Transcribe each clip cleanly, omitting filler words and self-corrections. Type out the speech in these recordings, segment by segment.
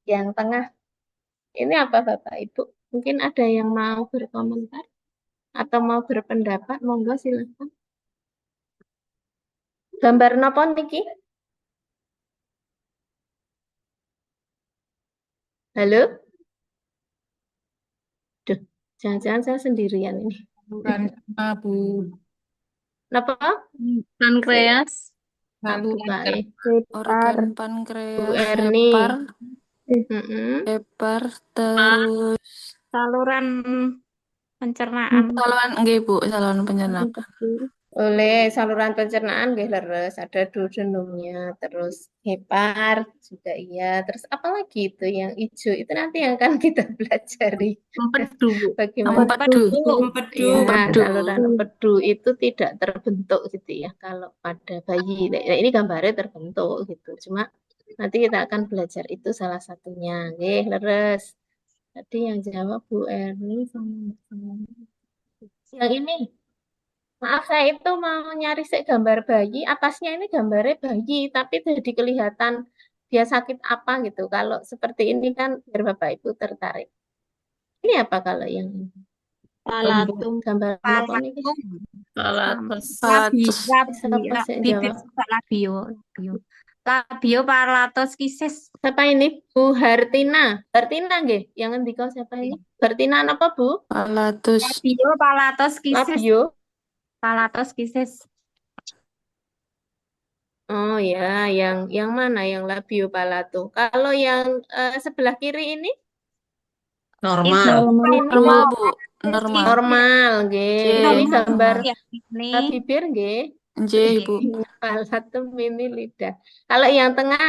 Yang tengah ini apa Bapak Ibu? Mungkin ada yang mau berkomentar atau mau berpendapat, monggo silakan. Gambar napa niki? Halo? Duh, jangan-jangan saya sendirian ini. Saluran sama Bu. Napa? Pankreas, Tak Saluran buka Organ Hepar, Bu pankreas, Erni. hepar, Mm-mm. hepar, ah, terus saluran pencernaan. saluran nggih Bu, saluran pencernaan. Oleh saluran pencernaan nggih leres, ada duodenumnya, terus hepar juga iya. Terus apa lagi itu yang hijau itu nanti yang akan kita pelajari. Empedu, Bu. Bagaimana Empedu, Empedu. ya empedu. saluran empedu itu tidak terbentuk gitu ya kalau pada bayi. Nah, ini gambarnya terbentuk gitu. Cuma nanti kita akan belajar itu salah satunya. Nggih, leres. Tadi yang jawab Bu Erni sama yang ini. Maaf, saya itu mau nyari sih gambar bayi. Atasnya ini gambarnya bayi, tapi jadi kelihatan dia sakit apa gitu. Kalau seperti ini kan biar Bapak Ibu tertarik. Ini apa kalau yang ini? Palatum, Gambar apa nih? palatum, Palatos. labi, Palatus. labi, Siapa sih yang bibir jawab? juga labio, labio, labio palatos kisis, Siapa ini? Bu Hartina. Hartina nggih? Yang ngendika siapa ini? Hartina apa Bu? Palatus. labio palatos kisis, Labio. palatos kisis. Oh ya, yang mana? Yang labio palato. Kalau yang sebelah kiri ini? Itu Normal. Ini Normal kalau Bu, normal. kisis, normal, nggih. Ini J, gambar normal. ya ini, bibir, nggih. J Bu, Palato mini lidah. Kalau yang tengah,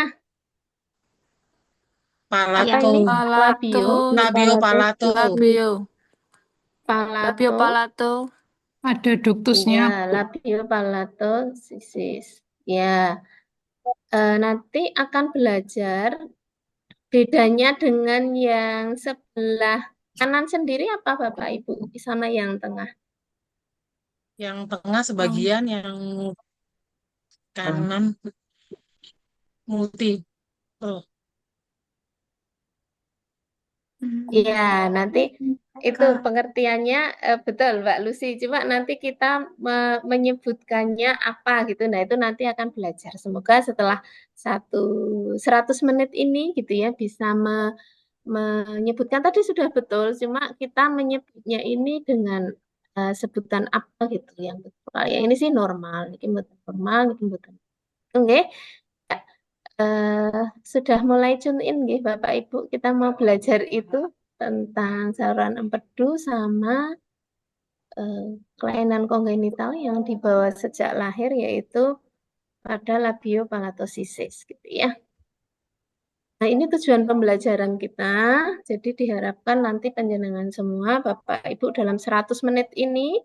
apa yang Palato. ini? Labio, palatus, Labio palato. labio, labio palato. palato. Ada duktusnya, Ya, Bu. labio palato sisis. Ya, nanti akan belajar bedanya dengan yang sebelah kanan sendiri apa Bapak Ibu sama yang tengah. Yang tengah Hmm. sebagian, yang kanan multi. Oh, Ya, nanti itu pengertiannya betul Mbak Lucy. Cuma nanti kita menyebutkannya apa gitu. Nah, itu nanti akan belajar. Semoga setelah 100 menit ini gitu ya bisa menyebutkan tadi sudah betul. Cuma kita menyebutnya ini dengan sebutan apa gitu yang betul. Yang ini sih normal, ini mboten normal, ini mboten. Oke. Sudah mulai tune in nggih Bapak Ibu. Kita mau belajar itu tentang saluran empedu sama eh, kelainan kongenital yang dibawa sejak lahir yaitu pada labiopalatosisis gitu ya. Nah, ini tujuan pembelajaran kita. Jadi diharapkan nanti panjenengan semua Bapak Ibu dalam 100 menit ini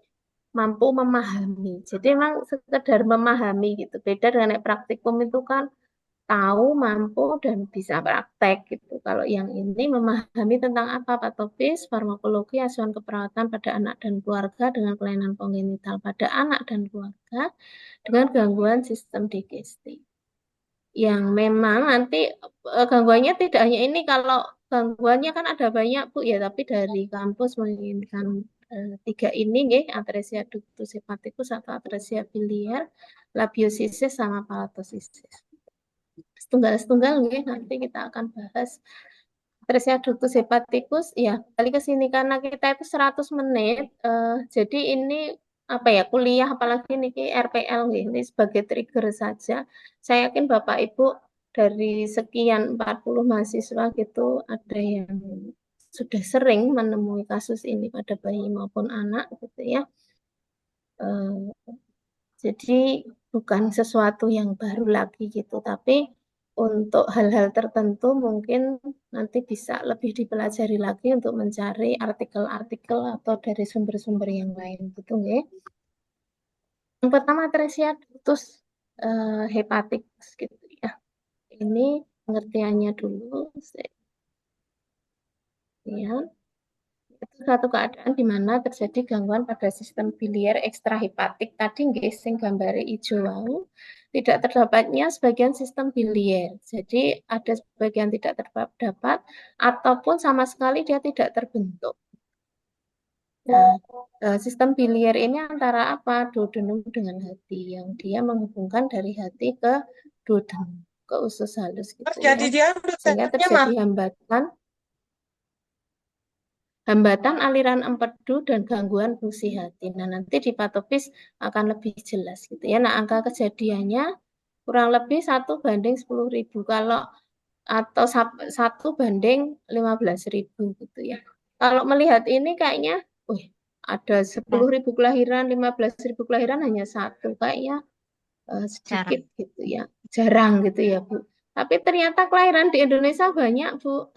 mampu memahami. Jadi memang sekedar memahami gitu. Beda dengan praktikum itu kan tahu, mampu, dan bisa praktek gitu. Kalau yang ini memahami tentang apa patofis, farmakologi, asuhan keperawatan pada anak dan keluarga dengan kelainan kongenital pada anak dan keluarga dengan gangguan sistem digestif. Yang memang nanti gangguannya tidak hanya ini, kalau gangguannya kan ada banyak Bu ya, tapi dari kampus menginginkan tiga ini nggih, atresia ductus hepaticus atau atresia biliar, labiosisis sama palatosisis. Setunggal-setunggal nggih nanti kita akan bahas. Terus ya ductus hepaticus ya balik ke sini karena kita itu 100 menit jadi ini apa ya kuliah apalagi niki RPL nggih ini sebagai trigger saja. Saya yakin Bapak Ibu dari sekian 40 mahasiswa gitu ada yang sudah sering menemui kasus ini pada bayi maupun anak gitu ya. Eh, jadi bukan sesuatu yang baru lagi gitu, tapi untuk hal-hal tertentu mungkin nanti bisa lebih dipelajari lagi untuk mencari artikel-artikel atau dari sumber-sumber yang lain gitu ya. Yang pertama atresia ductus hepaticus gitu ya. Ini pengertiannya dulu ya. Itu suatu keadaan di mana terjadi gangguan pada sistem biliar ekstrahepatik tadi nggih sing gambare ijo wau tidak terdapatnya sebagian sistem biliar. Jadi ada sebagian tidak terdapat ataupun sama sekali dia tidak terbentuk. Nah, sistem biliar ini antara apa? Duodenum dengan hati yang dia menghubungkan dari hati ke duodenum, ke usus halus gitu Jadi ya. dia Sehingga resepnya terjadi hambatan aliran empedu dan gangguan fungsi hati. Nah, nanti di patofis akan lebih jelas gitu ya. Nah, angka kejadiannya kurang lebih 1 banding 10.000 kalau atau 1 banding 15.000 gitu ya. Kalau melihat ini kayaknya, ada 10.000 kelahiran, 15.000 kelahiran hanya satu, kayaknya sedikit Jarang. gitu ya, jarang gitu ya Bu. Tapi ternyata kelahiran di Indonesia banyak Bu,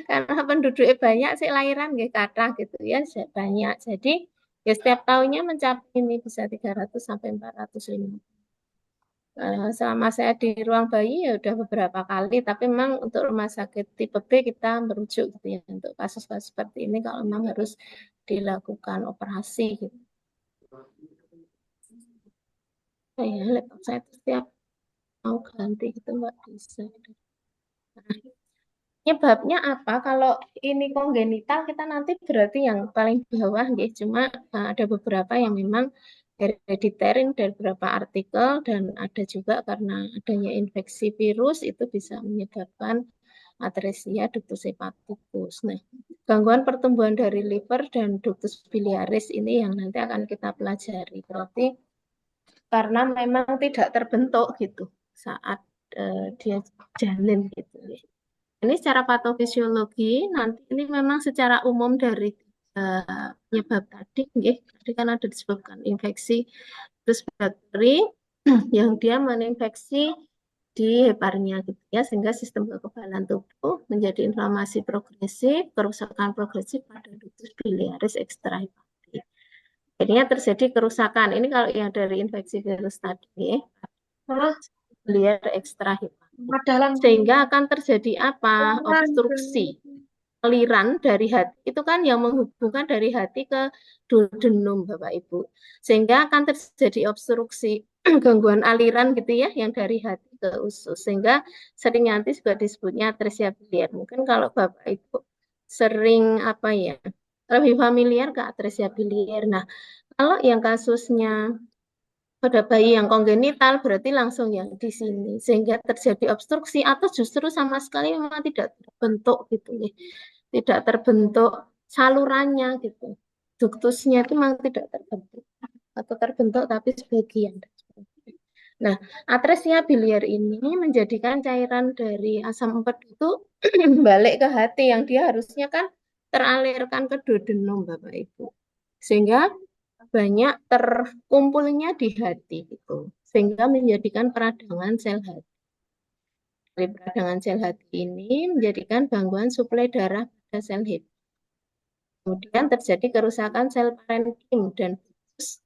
karena penduduknya banyak sih lahiran nggih kathah gitu ya, banyak. Jadi ya setiap tahunnya mencapai ini bisa 300 sampai 450. Selama saya di ruang bayi ya udah beberapa kali, tapi memang untuk rumah sakit tipe B kita merujuk gitu ya untuk kasus-kasus seperti ini kalau memang harus dilakukan operasi gitu. Ya, laptop saya tuh setiap mau ganti gitu nggak bisa. Nah, penyebabnya apa? Kalau ini kongenital kita nanti berarti yang paling bawah ya, cuma ada beberapa yang memang hereditary dari beberapa artikel dan ada juga karena adanya infeksi virus itu bisa menyebabkan atresia ductus hepaticus. Nah, gangguan pertumbuhan dari liver dan ductus biliaris ini yang nanti akan kita pelajari. Berarti karena memang tidak terbentuk gitu saat dia jalin gitu. Ini secara patofisiologi, nanti ini memang secara umum dari penyebab tadi, tadi kan ada disebutkan infeksi virus bakteri yang dia menginfeksi di heparnya gitu ya, sehingga sistem kekebalan tubuh menjadi inflamasi progresif, kerusakan progresif pada ductus biliaris ekstrahepatik. Jadinya terjadi kerusakan. Ini kalau yang dari infeksi virus tadi, biliar ekstrahepatik. Sehingga akan terjadi apa? Obstruksi aliran dari hati. Itu kan yang menghubungkan dari hati ke duodenum, Bapak Ibu. Sehingga akan terjadi obstruksi gangguan aliran gitu ya, yang dari hati ke usus. Sehingga sering nanti juga disebutnya atresia biliar. Mungkin kalau Bapak Ibu sering apa ya, lebih familiar ke atresia biliar. Nah, kalau yang kasusnya pada bayi yang kongenital berarti langsung yang di sini sehingga terjadi obstruksi atau justru sama sekali memang tidak terbentuk gitu ya. Tidak terbentuk salurannya gitu. Duktusnya itu memang tidak terbentuk atau terbentuk tapi sebagian. Nah, atresia biliar ini menjadikan cairan dari asam empedu itu balik ke hati yang dia harusnya kan teralirkan ke duodenum Bapak Ibu. Sehingga banyak terkumpulnya di hati gitu. Sehingga menjadikan peradangan sel hati. Dari peradangan sel hati ini menjadikan gangguan suplai darah pada sel hepa. Kemudian terjadi kerusakan sel parenkim dan ductus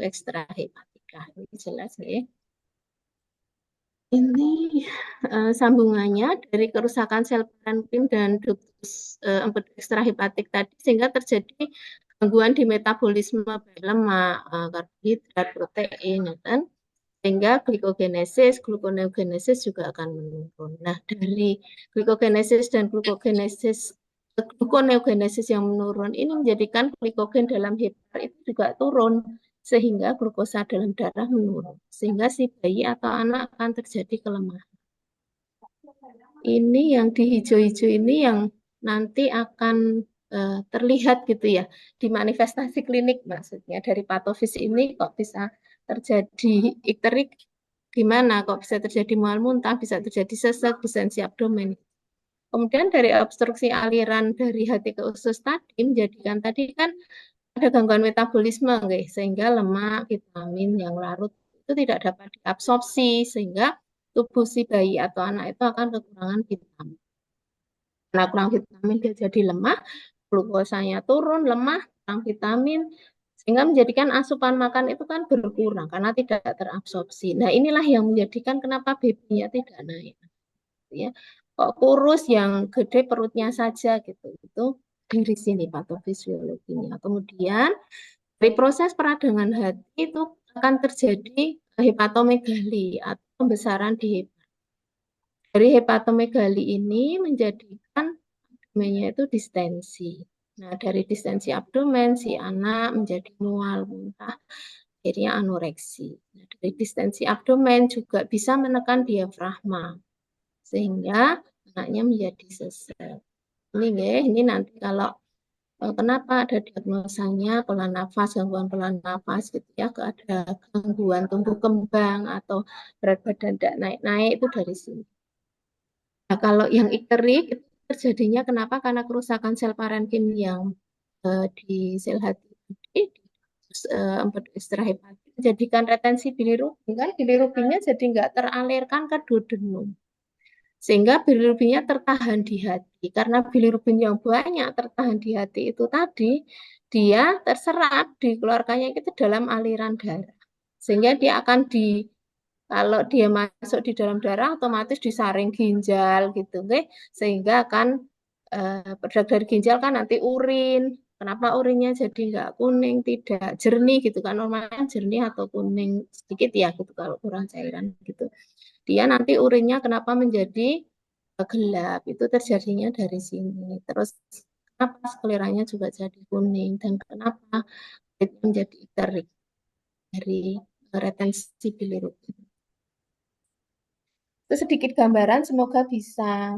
ekstrahepatika. Ini jelas ya. Ini sambungannya dari kerusakan sel parenkim dan ductus empedu ekstrahepatik tadi sehingga terjadi gangguan di metabolisme baik lemak, karbohidrat, protein, ya kan? Sehingga glikogenesis, gluconeogenesis juga akan menurun. Nah, dari glikogenesis dan gluconeogenesis yang menurun ini menjadikan glikogen dalam hepar itu juga turun sehingga glukosa dalam darah menurun. Sehingga si bayi atau anak akan terjadi kelemahan. Ini yang di hijau-hijau ini yang nanti akan terlihat gitu ya di manifestasi klinik maksudnya dari patofis ini kok bisa terjadi ikterik, gimana kok bisa terjadi mual muntah, bisa terjadi sesek, distensi abdomen. Kemudian dari obstruksi aliran dari hati ke usus tadi menjadikan tadi kan ada gangguan metabolisme sehingga lemak, vitamin yang larut itu tidak dapat diabsorpsi sehingga tubuh si bayi atau anak itu akan kekurangan vitamin. Karena kurang vitamin dia jadi lemah, glukosanya turun, lemah, kurang vitamin, sehingga menjadikan asupan makan itu kan berkurang karena tidak terabsorpsi. Nah, inilah yang menjadikan kenapa BB-nya tidak naik. Ya. Kok kurus yang gede perutnya saja gitu. Itu dari sini patofisiologinya. Kemudian dari proses peradangan hati itu akan terjadi hepatomegali atau pembesaran di hepat. Dari hepatomegali ini menjadikan abdomennya itu distensi. Nah, dari distensi abdomen si anak menjadi mual, muntah, akhirnya anoreksi. Nah, dari distensi abdomen juga bisa menekan diafragma sehingga anaknya menjadi sesek. Ini nanti kalau kenapa ada diagnosanya pola nafas, gangguan pola nafas gitu ya, ada gangguan tumbuh kembang atau berat badan tidak naik-naik itu dari sini. Nah, kalau yang icteric itu terjadinya kenapa? Karena kerusakan sel parenkim yang di sel hati tadi, empedu ekstrahepatik menjadikan retensi bilirubin, kan bilirubinnya jadi nggak teralirkan ke duodenum. Sehingga bilirubinnya tertahan di hati. Karena bilirubin yang banyak tertahan di hati itu tadi, dia terserap, dikeluarkannya itu dalam aliran darah. Sehingga dia akan kalau dia masuk di dalam darah, otomatis disaring ginjal gitu, okay? Sehingga akan produk dari ginjal kan nanti urin. Kenapa urinnya jadi nggak kuning, tidak jernih gitu kan? Normalnya jernih atau kuning sedikit ya gitu kalau kurang cairan gitu. Dia nanti urinnya kenapa menjadi gelap, itu terjadinya dari sini. Terus kenapa skleranya juga jadi kuning dan kenapa itu menjadi icteric dari retensi bilirubin. Itu sedikit gambaran, semoga bisa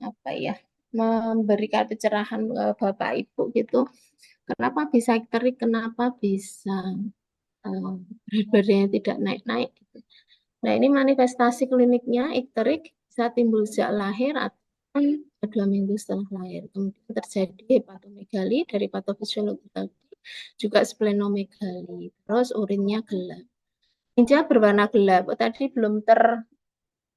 apa ya memberikan pencerahan Bapak Ibu gitu. Kenapa bisa icteric, kenapa bisa berat badannya tidak naik-naik gitu. Nah, ini manifestasi kliniknya icteric bisa timbul sejak lahir atau 2 minggu setelah lahir. Kemudian terjadi hepatomegali dari patofisiologi tadi, juga splenomegali. Terus urinnya gelap. Ginjal berwarna gelap. Tadi belum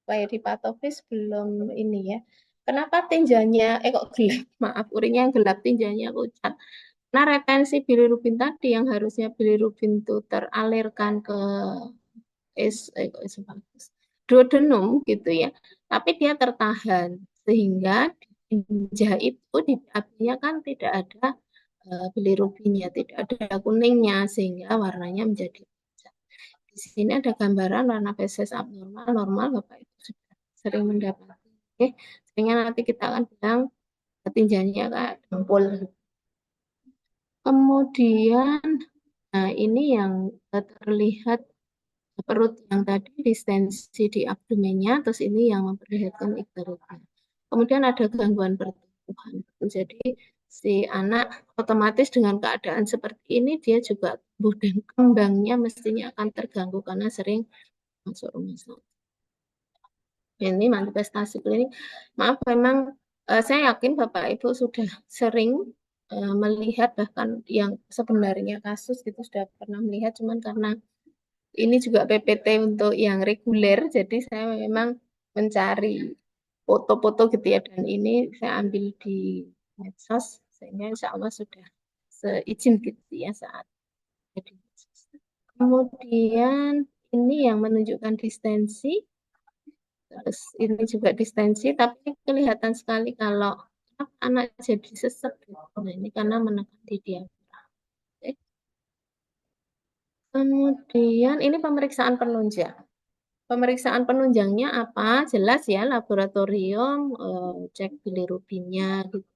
di patofis belum ini ya. Kenapa tinjanya kok gelap? Maaf, urinnya yang gelap, tinjanya pucat. Nah, retensi bilirubin tadi yang harusnya bilirubin itu teralirkan ke duodenum gitu ya. Tapi dia tertahan sehingga di tinja itu di apinya kan tidak ada bilirubinnya, tidak ada kuningnya sehingga warnanya menjadi pucat. Di sini ada gambaran warna feses abnormal, normal Bapak Ibu sudah sering mendapati. Oke, sehingga nanti kita akan bilang tinjanya kayak dempul. Kemudian, nah ini yang terlihat perut yang tadi distensi di abdomennya, terus ini yang memperlihatkan ictericnya. Kemudian ada gangguan pertumbuhan. Jadi si anak otomatis dengan keadaan seperti ini dia juga tumbuh dan kembangnya mestinya akan terganggu karena sering masuk rumah sakit. Ini manifestasi klinik. Maaf, memang saya yakin Bapak Ibu sudah sering melihat bahkan yang sebenarnya kasus itu sudah pernah melihat, cuman karena ini juga PPT untuk yang reguler, jadi saya memang mencari foto-foto gitu ya, dan ini saya ambil di medsos, sehingga insya Allah sudah seizin gitu ya saat jadi medsos. Kemudian ini yang menunjukkan distensi, terus ini juga distensi, tapi kelihatan sekali kalau anak jadi sesek gitu. Nah, ini karena menekan di diafragma. Kemudian ini pemeriksaan penunjang. Pemeriksaan penunjangnya apa? Jelas ya, laboratorium, cek bilirubinnya, gitu.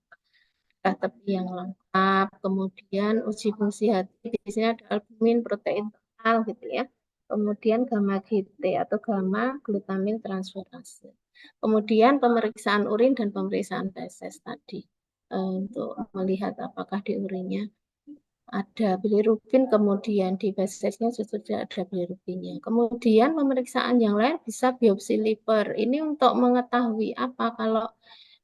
Tepi yang lengkap, kemudian uji fungsi hati, di sini ada albumin, protein total gitu ya. Kemudian gamma GT atau gamma glutamin transferase. Kemudian pemeriksaan urin dan pemeriksaan feses tadi untuk melihat apakah di urinnya ada bilirubin, kemudian di fesesnya sudah ada bilirubinnya. Kemudian pemeriksaan yang lain bisa biopsi liver. Ini untuk mengetahui apa? Kalau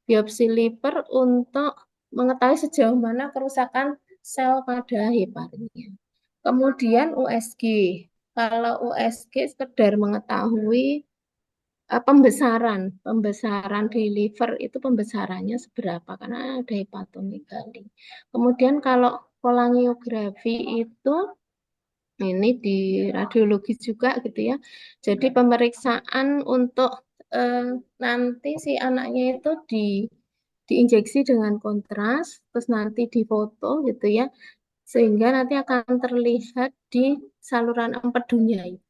biopsi liver untuk mengetahui sejauh mana kerusakan sel pada heparnya. Kemudian USG. Kalau USG sekedar mengetahui pembesaran di liver itu pembesarannya seberapa karena ada hepatomegali. Kemudian kalau kolangiografi itu ini di radiologi juga gitu ya. Jadi pemeriksaan untuk nanti si anaknya itu diinjeksi dengan kontras, terus nanti difoto gitu ya, sehingga nanti akan terlihat di saluran empedunya itu.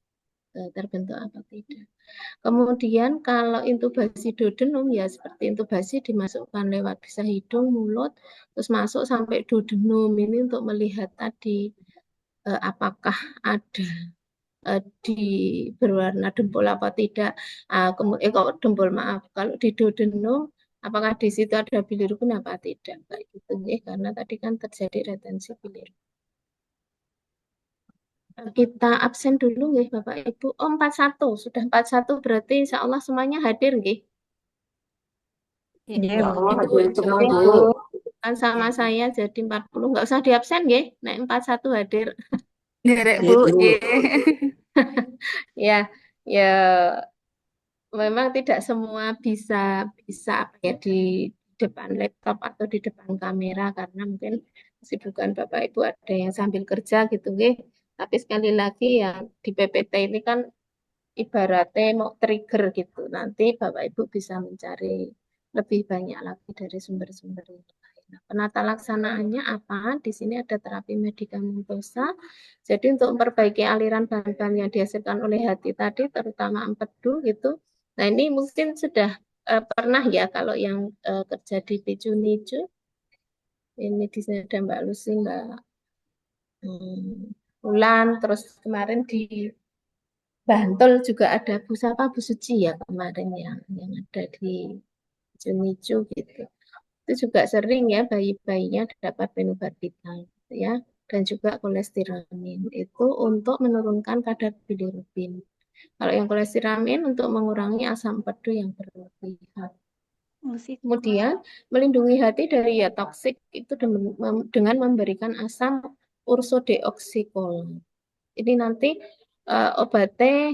terbentuk apa tidak. Kemudian kalau intubasi duodenum ya seperti intubasi dimasukkan lewat bisa hidung, mulut, terus masuk sampai duodenum ini untuk melihat tadi apakah ada di berwarna dempul apa tidak. Kok dempul maaf, kalau di duodenum apakah di situ ada bilirubin apa tidak, kayak gitu ya, karena tadi kan terjadi retensi bilirubin. Kita absen dulu nggih Bapak Ibu. Oh 41, sudah 41 berarti insya Allah semuanya hadir nggih. Iya, Bu. Itu kan sama saya jadi 40, nggak usah diabsen nggih. Nek 41 hadir. Derek, Bu. Nggih. Ya, ya memang tidak semua bisa bisa apa ya di depan laptop atau di depan kamera karena mungkin kesibukan Bapak Ibu ada yang sambil kerja gitu nggih. Tapi sekali lagi yang di PPT ini kan ibaratnya mau trigger gitu. Nanti Bapak Ibu bisa mencari lebih banyak lagi dari sumber-sumber yang lain. Nah, penata laksanaannya apa? Di sini ada terapi medikamentosa. Jadi untuk memperbaiki aliran bahan-bahan yang dihasilkan oleh hati tadi, terutama empedu gitu. Nah ini mungkin sudah pernah ya kalau yang kerja di Picu Nicu. Ini di sini ada Mbak Lucy, Mbak Ulan, terus kemarin di Bantul juga ada Bu siapa Bu Suci ya kemarin yang ada di Junicu gitu. Itu juga sering ya bayi-bayinya dapat fenobarbital gitu ya, dan juga kolestiramin itu untuk menurunkan kadar bilirubin. Kalau yang kolestiramin untuk mengurangi asam empedu yang berlebihan. Kemudian melindungi hati dari ya toksik itu dengan memberikan asam ursodeoksikolat. Ini nanti obatnya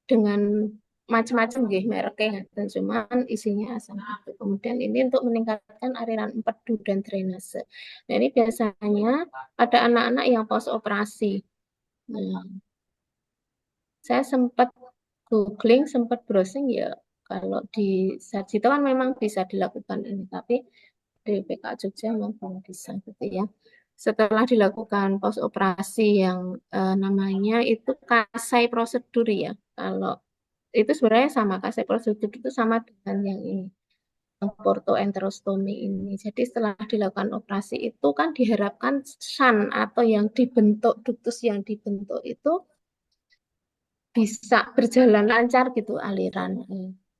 dengan macam-macam nggih mereknya dan cuman isinya asam lambung. Kemudian ini untuk meningkatkan aliran empedu dan drainase. Nah, ini biasanya pada anak-anak yang pos operasi. Nah, saya sempat googling, sempat browsing ya kalau di Sarjito kan memang bisa dilakukan ini, tapi di PK Jogja memang belum bisa gitu ya. Setelah dilakukan pos operasi yang namanya itu kasai prosedur ya. Kalau itu sebenarnya sama kasai prosedur itu sama dengan yang ini portoenterostomi ini. Jadi setelah dilakukan operasi itu kan diharapkan shunt atau yang dibentuk ductus yang dibentuk itu bisa berjalan lancar gitu aliran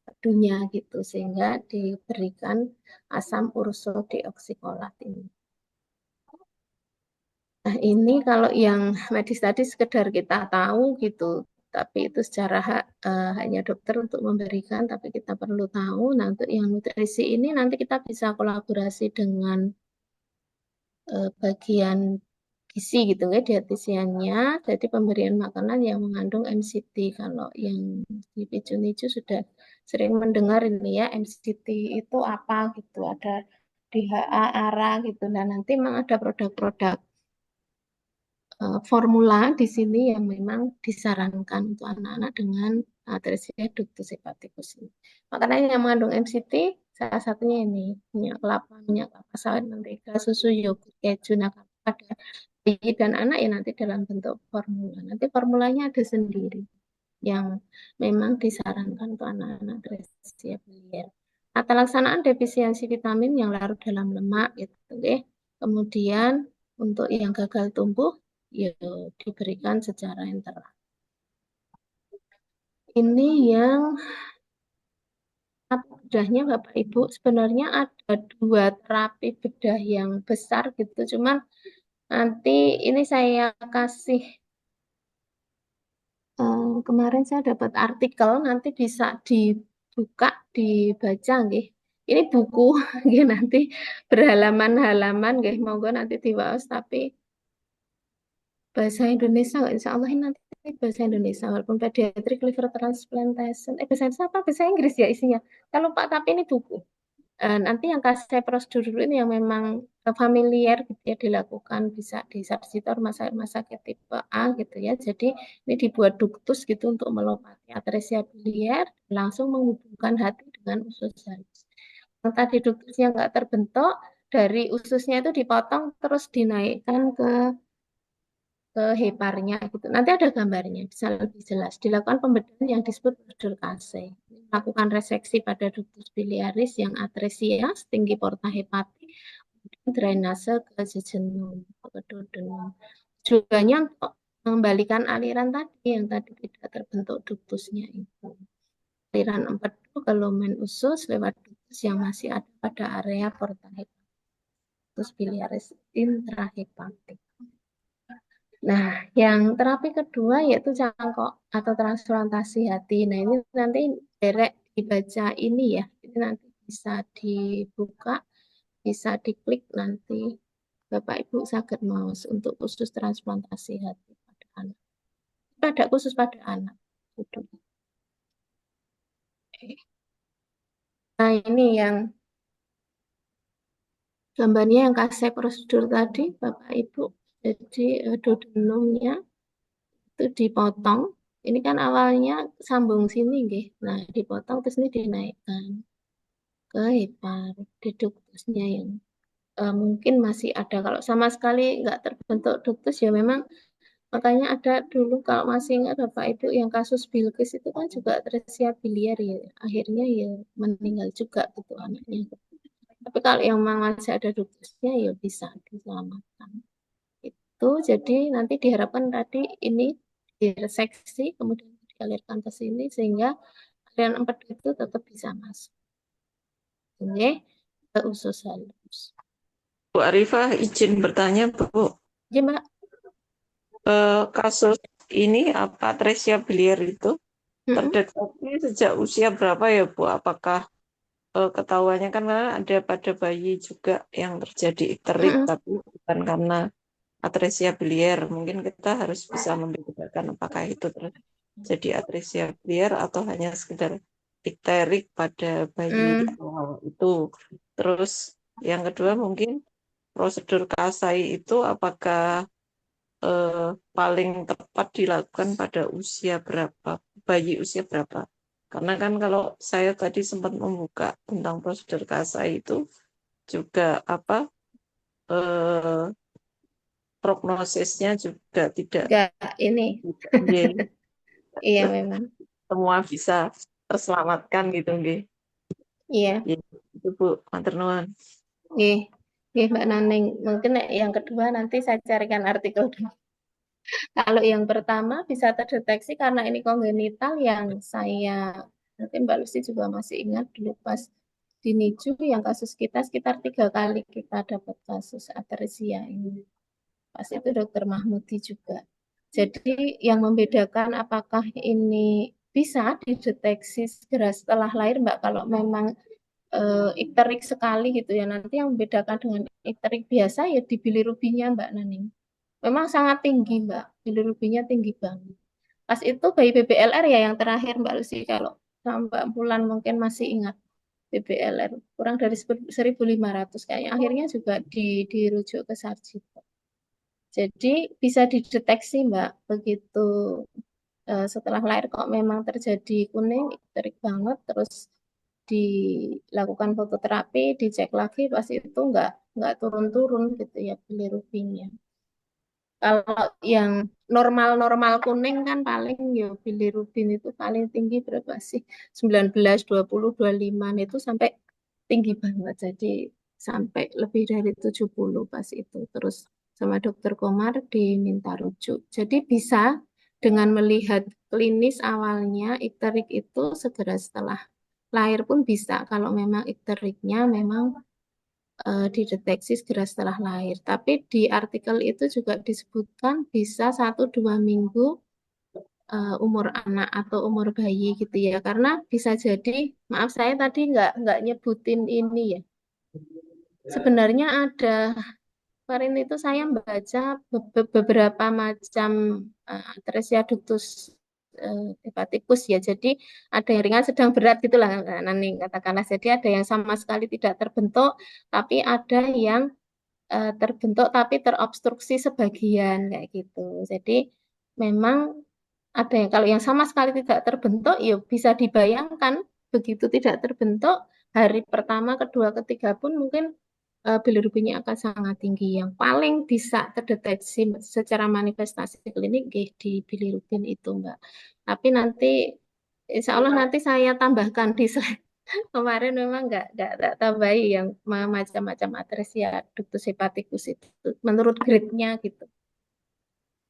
pedunya gitu sehingga diberikan asam ursodeoksikolat ini. Nah, ini kalau yang medis tadi sekedar kita tahu gitu, tapi itu secara hanya dokter untuk memberikan, tapi kita perlu tahu. Nah, untuk yang nutrisi ini nanti kita bisa kolaborasi dengan bagian gizi gitu ya, dietisiannya. Jadi pemberian makanan yang mengandung MCT. Kalau yang di Picu sudah sering mendengar ini ya, MCT itu apa gitu, ada DHA, ARA gitu. Nah, nanti memang ada produk-produk formula di sini yang memang disarankan untuk anak-anak dengan atresia ductus hepaticus ini. Makanan yang mengandung MCT salah satunya ini minyak kelapa sawit, mentega, susu, yogurt, keju. Nah, pada bayi dan anak ya nanti dalam bentuk formula. Nanti formulanya ada sendiri yang memang disarankan untuk anak-anak atresia biliar. Tata laksanaan defisiensi vitamin yang larut dalam lemak gitu, okay? Kemudian untuk yang gagal tumbuh ya diberikan secara interal. Ini yang bedahnya Bapak Ibu sebenarnya ada 2 terapi bedah yang besar gitu, cuman nanti ini saya kasih kemarin saya dapat artikel nanti bisa dibuka dibaca nggih. Ini buku nggih nanti berhalaman-halaman nggih monggo nanti diwaos tapi bahasa Indonesia insya Allah ini nanti bahasa Indonesia walaupun pediatric liver transplantation bahasa Indonesia apa bahasa Inggris ya isinya kalau Pak tapi ini buku nanti yang kasih prosedur dulu ini yang memang familiar gitu ya dilakukan bisa di Sarjito rumah sakit tipe A gitu ya jadi ini dibuat ductus gitu untuk melopati atresia biliar langsung menghubungkan hati dengan usus halus yang tadi ductusnya nggak terbentuk dari ususnya itu dipotong terus dinaikkan ke ke heparnya gitu. Nanti ada gambarnya, bisa lebih jelas. Dilakukan pembedahan yang disebut prosedur Kase. Melakukan reseksi pada ductus biliaris yang atresia, setinggi porta hepatik, drainase ke jejunum, ke duodenum. Tujuannya untuk mengembalikan aliran tadi yang tadi tidak terbentuk ductusnya itu. Aliran empedu ke lumen usus lewat ductus yang masih ada pada area porta hepatik, ductus biliaris intrahepatik. Nah, yang terapi kedua yaitu cangkok atau transplantasi hati. Nah, ini nanti derek dibaca ini ya. Ini nanti bisa dibuka, bisa diklik nanti Bapak Ibu sakit mouse untuk khusus transplantasi hati pada anak. Pada khusus pada anak. Gitu. Nah, ini yang gambarnya yang kasih prosedur tadi, Bapak Ibu. Jadi duodenumnya itu dipotong. Ini kan awalnya sambung sini, nggih. Nah, dipotong terus ini dinaikkan ke hepar, di duktusnya yang mungkin masih ada. Kalau sama sekali nggak terbentuk duktus ya memang makanya ada dulu kalau masih ingat Bapak Ibu yang kasus Bilqis itu kan juga atresia biliar ya. Akhirnya ya meninggal juga gitu anaknya. Tapi kalau yang memang masih ada duktusnya ya bisa diselamatkan. Itu jadi nanti diharapkan tadi ini direseksi kemudian dialirkan ke sini sehingga aliran empedu itu tetap bisa masuk. Oke, ke usus halus. Bu Arifah izin bertanya Bu, Ya, Mbak. kasus ini apa atresia biliar itu terdeteksi sejak usia berapa ya Bu? Apakah ketahuannya kan ada pada bayi juga yang terjadi ikterik tapi bukan karena atresia biliar. Mungkin kita harus bisa membedakan apakah itu terjadi atresia biliar atau hanya sekedar ikterik pada bayi awal itu. Terus yang kedua mungkin prosedur Kasai itu apakah paling tepat dilakukan pada usia berapa, bayi usia berapa? Karena kan kalau saya tadi sempat membuka tentang prosedur Kasai itu juga apa prognosisnya juga tidak ini. Iya memang. Semua bisa terselamatkan gitu nggih. Iya. Itu Bu, matur nuwun. Nggih. Nggih Mbak Naning. Mungkin yang kedua nanti saya carikan artikel dulu. Kalau yang pertama bisa terdeteksi karena ini kongenital yang saya mungkin Mbak Lucy juga masih ingat dulu pas di NICU yang kasus kita sekitar 3 kali kita dapat kasus atresia ini. Pas itu Dokter Mahmudi juga. Jadi yang membedakan apakah ini bisa dideteksi segera setelah lahir Mbak kalau memang ikterik sekali gitu ya. Nanti yang membedakan dengan ikterik biasa ya di bilirubinya Mbak Naning. Memang sangat tinggi Mbak, bilirubinya tinggi banget. Pas itu bayi BBLR ya yang terakhir Mbak Lucy kalau Mbak Pulan mungkin masih ingat BBLR kurang dari 1.500 kayaknya akhirnya juga dirujuk ke Sarjito. Jadi bisa dideteksi Mbak begitu setelah lahir kok memang terjadi kuning, ikterik banget, terus dilakukan fototerapi, dicek lagi pasti itu nggak turun-turun gitu ya bilirubinya. Kalau yang normal-normal kuning kan paling ya bilirubin itu paling tinggi berapa sih? 19, 20, 25 itu sampai tinggi banget. Jadi sampai lebih dari 70 pas itu. Terus sama dokter Komar diminta rujuk. Jadi bisa dengan melihat klinis awalnya ikterik itu segera setelah lahir pun bisa kalau memang ikteriknya memang dideteksi segera setelah lahir. Tapi di artikel itu juga disebutkan bisa 1-2 minggu umur anak atau umur bayi gitu ya. Karena bisa jadi, maaf saya tadi nggak nyebutin ini ya. Sebenarnya ada kemarin itu saya membaca beberapa macam atresia ductus hepatikus ya. Jadi ada yang ringan, sedang, berat gitulah Nani katakanlah. Jadi ada yang sama sekali tidak terbentuk, tapi ada yang terbentuk tapi terobstruksi sebagian kayak gitu. Jadi memang ada yang kalau yang sama sekali tidak terbentuk, ya bisa dibayangkan begitu tidak terbentuk hari pertama, kedua, ketiga pun mungkin bilirubinnya akan sangat tinggi. Yang paling bisa terdeteksi secara manifestasi klinik nggih, di bilirubin itu, Mbak. Tapi nanti insya Allah nanti saya tambahkan di slide. Kemarin memang nggak tambahi yang macam-macam atresia ductus hepaticus itu menurut grade-nya gitu.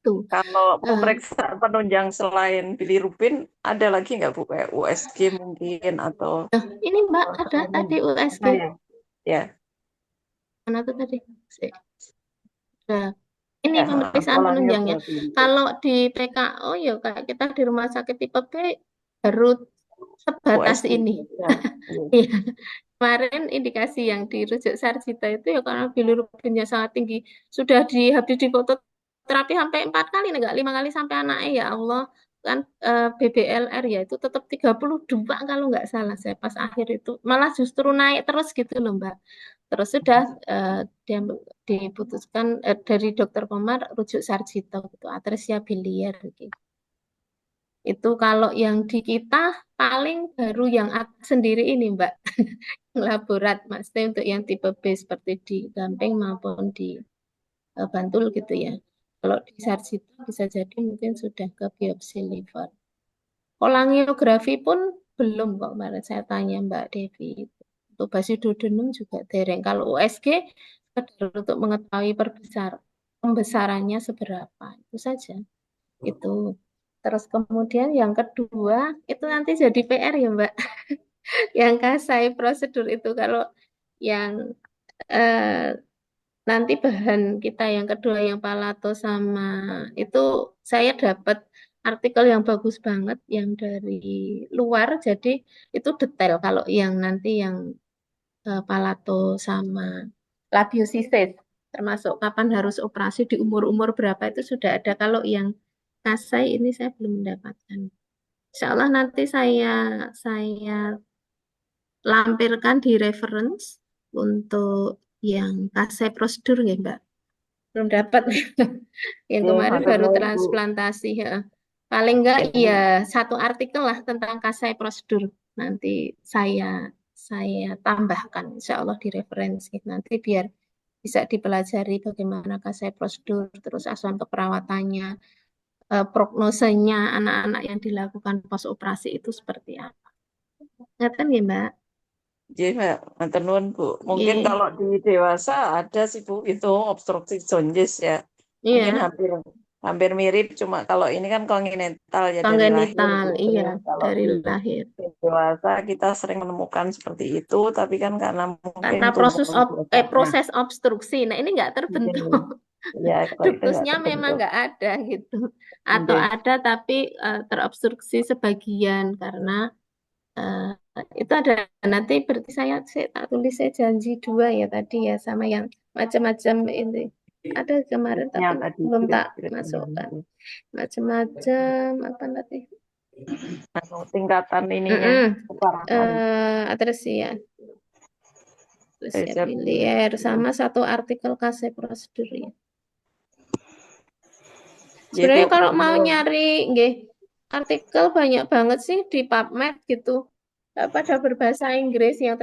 Tuh. Kalau pemeriksaan penunjang selain bilirubin, ada lagi nggak Bu? Kayak USG mungkin atau Ini Mbak ada tadi USG. ya? Mana tuh tadi? Nah, ini Ya, pemeriksaan pola penunjangnya. miografi. Kalau di PKO ya kayak kita di rumah sakit tipe B baru sebatas USG. ini. Ya, iya. Iya. Kemarin indikasi yang dirujuk Sarjito itu ya karena bilirubinnya sangat tinggi. Sudah habis di foto terapi sampai 4 kali, enggak 5 kali sampai anaknya, ya Allah. Kan BBLR ya itu tetap 32 kalau nggak salah saya pas akhir itu. Malah justru naik terus gitu loh Mbak. Terus sudah dia diputuskan dari dokter Komar rujuk Sarjito gitu, atresia biliar gitu. Itu kalau yang di kita paling baru yang sendiri ini Mbak. Laborat maksudnya untuk yang tipe B seperti di Gampeng maupun di Bantul gitu ya. Kalau di Sarjito bisa jadi mungkin sudah ke biopsi liver. Kolangiografi pun belum kok kemarin saya tanya Mbak Devi. Untuk basiduodenum juga dereng. Kalau USG sekedar untuk mengetahui pembesarannya seberapa. Itu saja. Itu. Terus kemudian yang kedua itu nanti jadi PR ya Mbak. Yang kasai prosedur itu kalau yang nanti bahan kita yang kedua yang palato sama itu saya dapat artikel yang bagus banget yang dari luar, jadi itu detail kalau yang nanti yang palato sama labiosisis termasuk kapan harus operasi di umur-umur berapa itu sudah ada. Kalau yang kasai ini saya belum mendapatkan. Insya Allah nanti saya lampirkan di reference untuk yang kasai prosedur ya Mbak. Belum dapat. Yang Ya, kemarin matur baru nuwun, Bu. transplantasi. Ya. Paling enggak ya satu artikel lah tentang kasai prosedur. Nanti saya tambahkan insya Allah di referensi. Nanti biar bisa dipelajari bagaimana kasai prosedur, terus asuhan keperawatannya, prognosenya anak-anak yang dilakukan pos operasi itu seperti apa. Ngeten ya Mbak? Iya, Mbak. Matur nuwun, Bu. Mungkin Iya. kalau di dewasa ada sih, Bu, itu obstruksi jaundice ya. Mungkin Iya, hampir mirip, cuma kalau ini kan kongenital ya dari lahir kongenital, gitu. iya, Kalau dari di lahir. dewasa kita sering menemukan seperti itu, tapi kan karena mungkin Karena tumbuhan proses obstruksi, nah ini nggak terbentuk. ya kalau itu nggak Duktusnya memang terbentuk. nggak ada gitu. Atau Oke. ada tapi terobstruksi sebagian karena itu ada nanti berarti saya tak tulis saya janji 2 ya tadi ya sama yang macam-macam ini. Ada kemarin tapi Yang tadi belum tak grade-grade masukkan. ini. Macam-macam apa nanti? Tingkatan ininya, keparahan. Atresia. Laser. Biliar sama satu artikel kasih prosedur ya. Sebenarnya Bu. kalau mau nyari nggih, artikel banyak banget sih di PubMed gitu. Pada berbahasa Inggris yang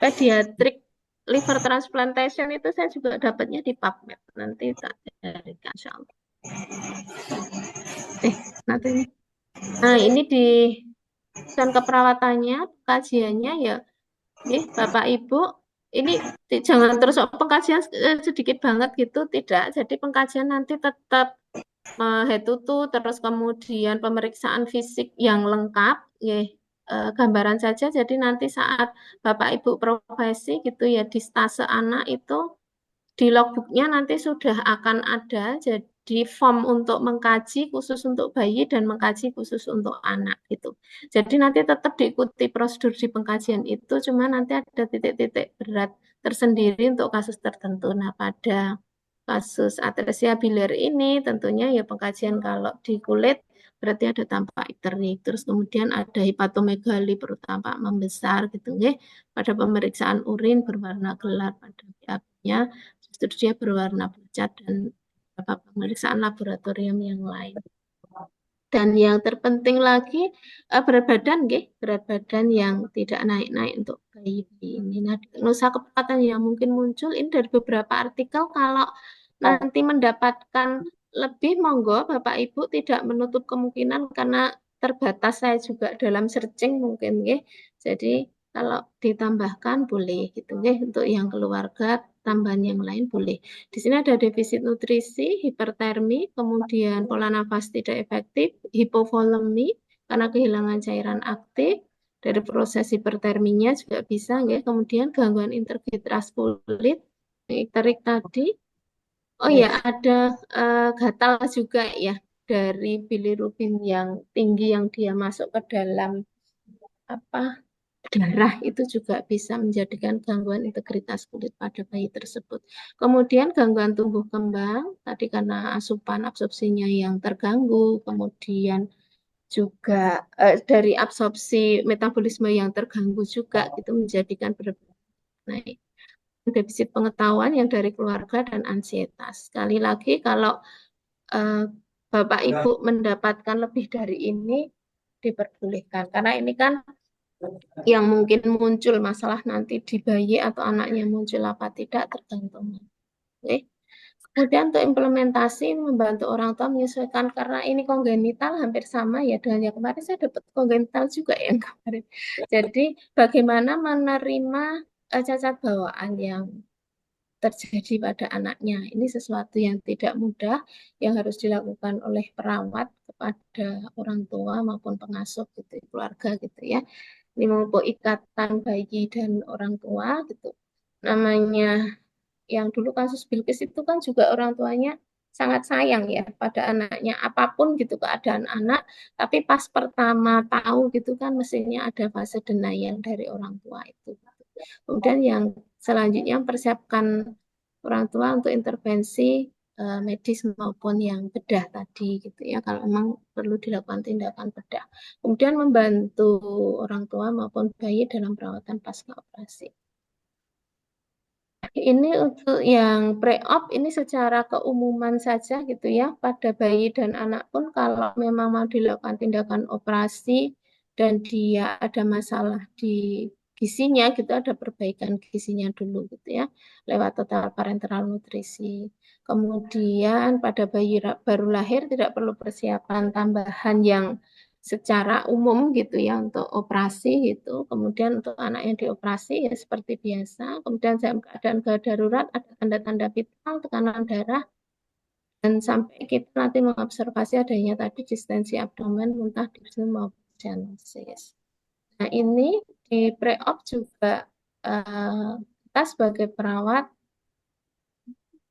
pediatric liver transplantation itu saya juga dapatnya di PubMed. Nanti tak carikan insyaallah. Nanti ini. Nah, ini di dan keperawatannya, kajiannya ya, Bapak Ibu, ini jangan terus pengkajian sedikit banget gitu, tidak. Jadi pengkajian nanti tetap head to toe, terus kemudian pemeriksaan fisik yang lengkap, gambaran saja. Jadi nanti saat Bapak Ibu profesi gitu ya di stase anak itu di logbooknya nanti sudah akan ada jadi form untuk mengkaji khusus untuk bayi dan mengkaji khusus untuk anak gitu. Jadi nanti tetap diikuti prosedur di pengkajian itu, cuma nanti ada titik-titik berat tersendiri untuk kasus tertentu. Nah, pada kasus atresia biliar ini tentunya ya pengkajian kalau di kulit berarti ada tampak iterik, terus kemudian ada hepatomegali perut tampak membesar gitu nggih. Pada pemeriksaan urin berwarna gelap, pada BAB-nya justru dia berwarna pucat dan beberapa pemeriksaan laboratorium yang lain. Dan yang terpenting lagi berat badan, nggih, berat badan yang tidak naik-naik untuk bayi ini. Nah, nusa kepepatan yang mungkin muncul ini dari beberapa artikel, kalau nanti mendapatkan lebih, monggo Bapak Ibu tidak menutup kemungkinan, karena terbatas saya juga dalam searching mungkin, nggih. Jadi kalau ditambahkan boleh gitu, nggih, untuk yang keluarga tambahan yang lain boleh. Di sini ada defisit nutrisi, hipertermi, kemudian pola nafas tidak efektif, hipovolemi karena kehilangan cairan aktif, dari proses hiperterminya juga bisa, nggih. Kemudian gangguan intervitreas kulit, icterik tadi. Oh ya, ada gatal juga ya, dari bilirubin yang tinggi yang dia masuk ke dalam darah, itu juga bisa menjadikan gangguan integritas kulit pada bayi tersebut. Kemudian gangguan tumbuh kembang, tadi karena asupan absorpsinya yang terganggu, kemudian juga dari absorpsi metabolisme yang terganggu juga, itu menjadikan berat-berat naik. Defisit pengetahuan yang dari keluarga dan ansietas. Sekali lagi, kalau Bapak Ibu mendapatkan lebih dari ini, diperbolehkan. Karena ini kan yang mungkin muncul masalah nanti di bayi atau anaknya muncul apa tidak, tergantung. Oke. Kemudian untuk implementasi, membantu orang tua menyesuaikan, karena ini kongenital hampir sama ya dengan yang kemarin. Saya dapat kongenital juga yang kemarin. Jadi bagaimana menerima cacat bawaan yang terjadi pada anaknya. Ini sesuatu yang tidak mudah, yang harus dilakukan oleh perawat kepada orang tua maupun pengasuh gitu, keluarga gitu ya. Ini maupun ikatan bayi dan orang tua gitu. Namanya yang dulu kasus Bilqis itu kan juga orang tuanya sangat sayang ya pada anaknya, apapun gitu keadaan anak, tapi pas pertama tahu gitu kan mestinya ada fase denial dari orang tua itu. Kemudian yang selanjutnya persiapkan orang tua untuk intervensi medis maupun yang bedah tadi gitu ya, kalau memang perlu dilakukan tindakan bedah. Kemudian membantu orang tua maupun bayi dalam perawatan pasca operasi. Ini untuk yang pre-op ini secara keumuman saja gitu ya, pada bayi dan anak pun kalau memang mau dilakukan tindakan operasi dan dia ada masalah di gizinya gitu, ada perbaikan gizinya dulu gitu ya, lewat total parenteral nutrisi. Kemudian pada bayi baru lahir tidak perlu persiapan tambahan yang secara umum gitu ya untuk operasi gitu. Kemudian untuk anak yang dioperasi ya seperti biasa. Kemudian dalam keadaan gawat darurat ada tanda-tanda vital, tekanan darah, dan sampai kita nanti mengobservasi adanya tadi distensi abdomen, muntah, dispnea maupun cyanosis. Nah ini di pre-op juga kita sebagai perawat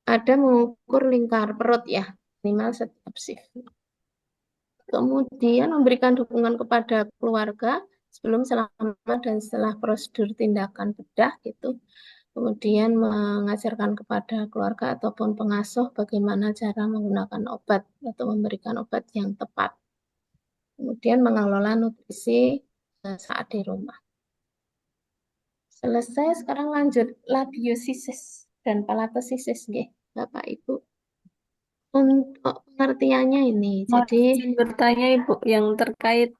ada mengukur lingkar perut ya, minimal setiap shift. Kemudian memberikan dukungan kepada keluarga sebelum, selama, dan setelah prosedur tindakan bedah gitu. Kemudian mengajarkan kepada keluarga ataupun pengasuh bagaimana cara menggunakan obat atau memberikan obat yang tepat. Kemudian mengelola nutrisi saat di rumah. Selesai, sekarang lanjut labiosisis dan palatosisis nggih, Bapak Ibu. Untuk pengertiannya ini, Mau jadi izin bertanya Ibu yang terkait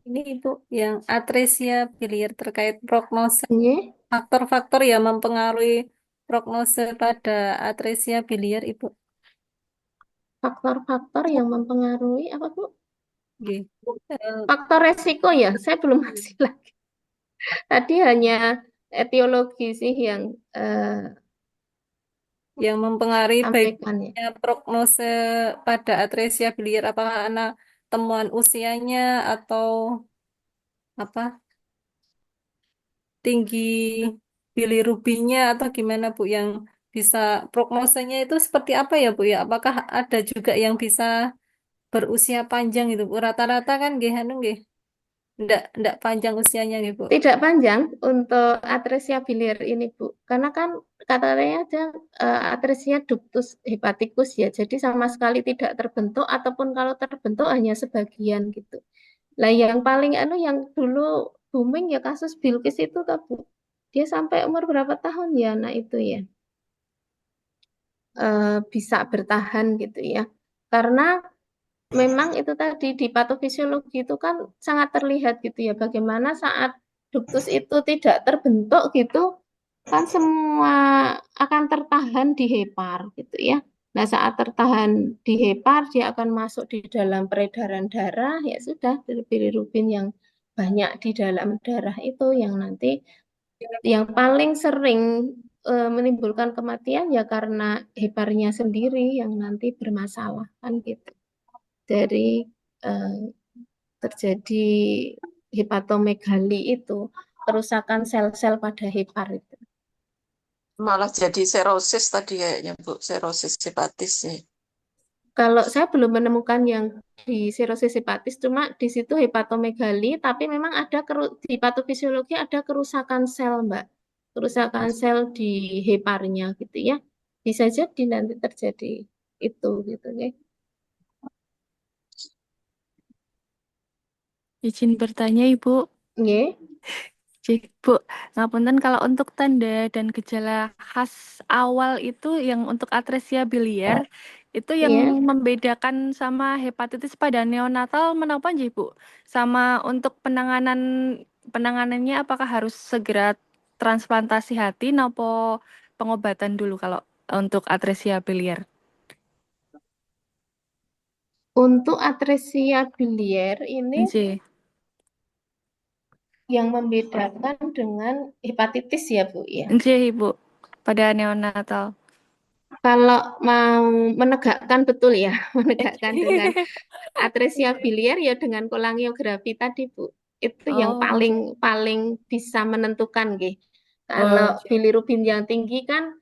ini Ibu yang atresia biliar terkait prognose, nggih, faktor-faktor yang mempengaruhi prognose pada atresia biliar Ibu. faktor-faktor yang mempengaruhi apa Bu? Nggih. Faktor resiko ya, saya belum kasih lagi. Tadi hanya etiologi sih yang Yang mempengaruhi sampaikan ya. baiknya prognose pada atresia biliar apakah karena temuan usianya atau apa tinggi bilirubinnya atau gimana Bu yang bisa prognosenya itu seperti apa ya Bu ya? Apakah ada juga yang bisa berusia panjang itu Bu? Rata-rata kan nggih anu nggih. Ndak panjang usianya nggih Bu. Tidak panjang untuk atresia biliar ini Bu, karena kan katanya ada atresia ductus hepaticus ya, jadi sama sekali tidak terbentuk ataupun kalau terbentuk hanya sebagian gitu. Lah yang paling yang dulu booming ya kasus Bilqis itu toh Bu. Dia sampai umur berapa tahun ya anak itu ya? Bisa bertahan gitu ya. Karena memang itu tadi di patofisiologi itu kan sangat terlihat gitu ya, bagaimana saat duktus itu tidak terbentuk gitu, kan semua akan tertahan di hepar gitu ya. Nah, saat tertahan di hepar, dia akan masuk di dalam peredaran darah, ya sudah, bilirubin yang banyak di dalam darah itu yang nanti yang paling sering menimbulkan kematian ya karena heparnya sendiri yang nanti bermasalah kan gitu. Dari eh, terjadi hepatomegali itu, kerusakan sel-sel pada hepar itu. Malah jadi serosis tadi kayaknya Bu, serosis hepatis ya. Kalau saya belum menemukan yang di sirosis hepatis, cuma di situ hepatomegali, tapi memang ada di patofisiologi ada kerusakan sel, Mbak. Kerusakan sel di heparnya gitu ya. Bisa jadi nanti terjadi itu gitu ya. Izin bertanya, Ibu. Nggih. Bu, ngapunten kalau untuk tanda dan gejala khas awal itu yang untuk atresia biliar itu yang Iya. membedakan sama hepatitis pada neonatal menapa nggih, Bu? Sama untuk penanganannya apakah harus segera transplantasi hati nopo pengobatan dulu kalau untuk atresia biliar? Untuk atresia biliar ini Nggih. yang membedakan dengan hepatitis ya, Bu ya. Nggih, Ibu. Pada neonatal. Kalau mau menegakkan betul ya, menegakkan dengan atresia biliar ya dengan kolangiografi tadi, Bu. Itu yang Oh, paling bisa menentukan nggih. oh, Kalau bilirubin yang tinggi kan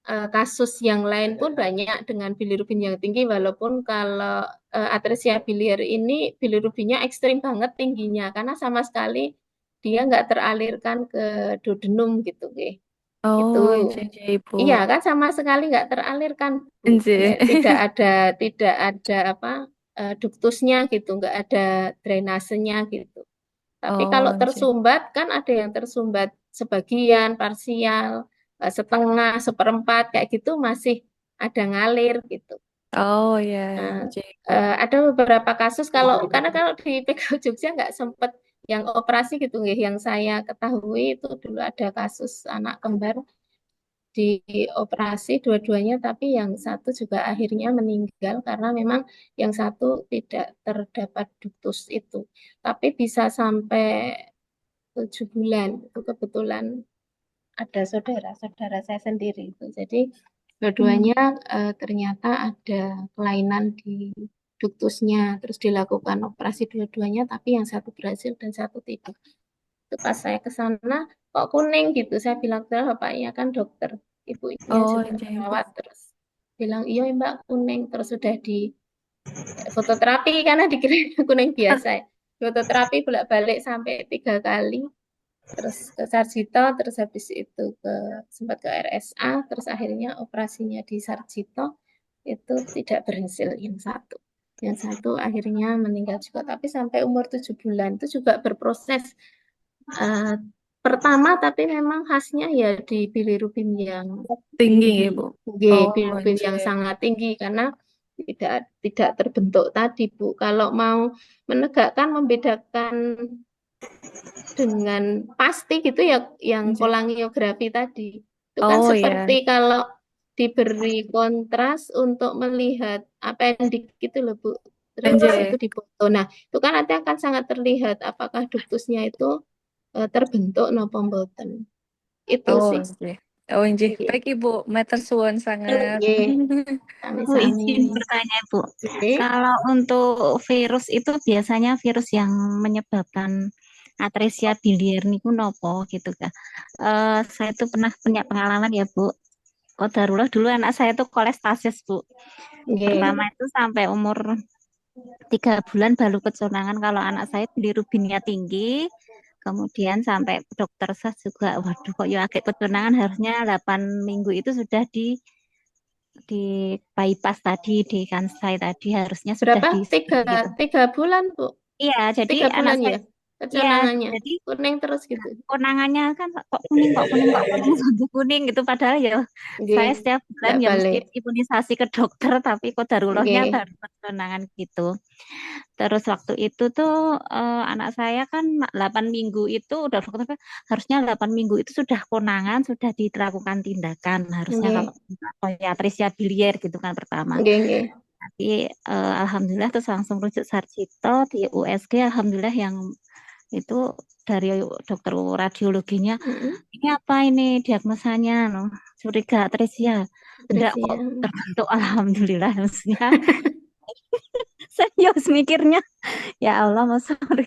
kasus yang lain pun banyak dengan bilirubin yang tinggi walaupun kalau atresia biliar ini bilirubinnya ekstrim banget tingginya karena sama sekali dia nggak teralirkan ke duodenum gitu nggih. Itu oh, nggih, Ibu. iya kan sama sekali nggak teralirkan Bu. Nggih. Tidak ada apa duktusnya gitu, nggak ada drainasenya gitu. Tapi kalau Oh, nggih. tersumbat kan ada yang tersumbat sebagian, parsial, setengah, seperempat kayak gitu masih ada ngalir gitu. Oh ya, Nah, nggih. ada beberapa kasus karena kalau di PKU Jogja nggak sempet yang operasi gitu nggih. Yang saya ketahui itu dulu ada kasus anak kembar dioperasi dua-duanya, tapi yang satu juga akhirnya meninggal karena memang yang satu tidak terdapat ductus itu. Tapi bisa sampai 7 bulan itu kebetulan ada saudara-saudara saya sendiri itu. Jadi dua-duanya ternyata ada kelainan di duktusnya, terus dilakukan operasi dua-duanya, tapi yang satu berhasil dan satu tidak. Itu pas saya ke sana kok kuning gitu, saya bilang ke bapaknya kan dokter, ibunya Oh, juga nggih, Ibu. perawat, terus bilang iya Mbak kuning, terus sudah di fototerapi karena dikira kuning biasa ya. Fototerapi bolak-balik sampai 3 kali, terus ke Sarjito, terus habis itu sempat ke RSA, terus akhirnya operasinya di Sarjito itu tidak berhasil yang satu akhirnya meninggal juga, tapi sampai umur 7 bulan itu juga berproses. Eh, Pertama tapi memang khasnya ya di bilirubin yang Tinggi, tinggi, Ibu. G, Oh, bilirubin yang nggih. sangat tinggi karena tidak tidak terbentuk tadi Bu. Kalau mau menegakkan membedakan dengan pasti gitu ya yang Nggih. kolangiografi tadi. Itu kan Oh seperti ya. kalau diberi kontras untuk melihat apendik gitu loh Bu. Terus itu Nggih. dipoto. Nah, itu kan nanti akan sangat terlihat apakah duktusnya itu terbentuk nopo mboten. Itu Oh, sih. nggih. Oh, nggih. Nggih. Baik, Ibu. Matur suwun sangat. Nggih, Bu, sami-sami. izin bertanya, Bu. Nggih. Kalau untuk virus itu biasanya virus yang menyebabkan atresia biliar niku nopo gitu kan. Saya tuh pernah punya pengalaman ya, Bu. Qadarullah dulu anak saya tuh kolestasis, Bu. Nggih. Pertama itu sampai umur 3 bulan baru kecolongan kalau anak saya bilirubinnya tinggi. Kemudian sampai dokter SAS juga, waduh kok ya agak kecolongan, harusnya 8 minggu itu sudah di bypass tadi, di kansai tadi harusnya sudah Berapa? di Tiga, gitu. 3 bulan, Bu. Iya, jadi 3 anak bulan saya ya? Ya, keconangannya? jadi Kuning terus gitu. konangannya kan kok kuning sampai kuning gitu, padahal ya saya Nggih, setiap bulan nggak ya mesti balik. imunisasi ke dokter, tapi kodarullahnya Nggih. baru konangan gitu. Terus waktu itu tuh anak saya kan 8 minggu itu udah dokter bilang, harusnya 8 minggu itu sudah konangan, sudah dilakukan tindakan harusnya Nggih. kalau ya atresia biliar gitu kan pertama. Nggih, nggih. Tapi alhamdulillah terus langsung rujuk Sarjito di USG, alhamdulillah yang itu dari dokter radiologinya, Mm-mm. ini apa ini diagnosanya, no? Curiga atresia. Enggak Terus kok ya. terbentuk, alhamdulillah maksudnya. Serius mikirnya, ya Allah mas sorry.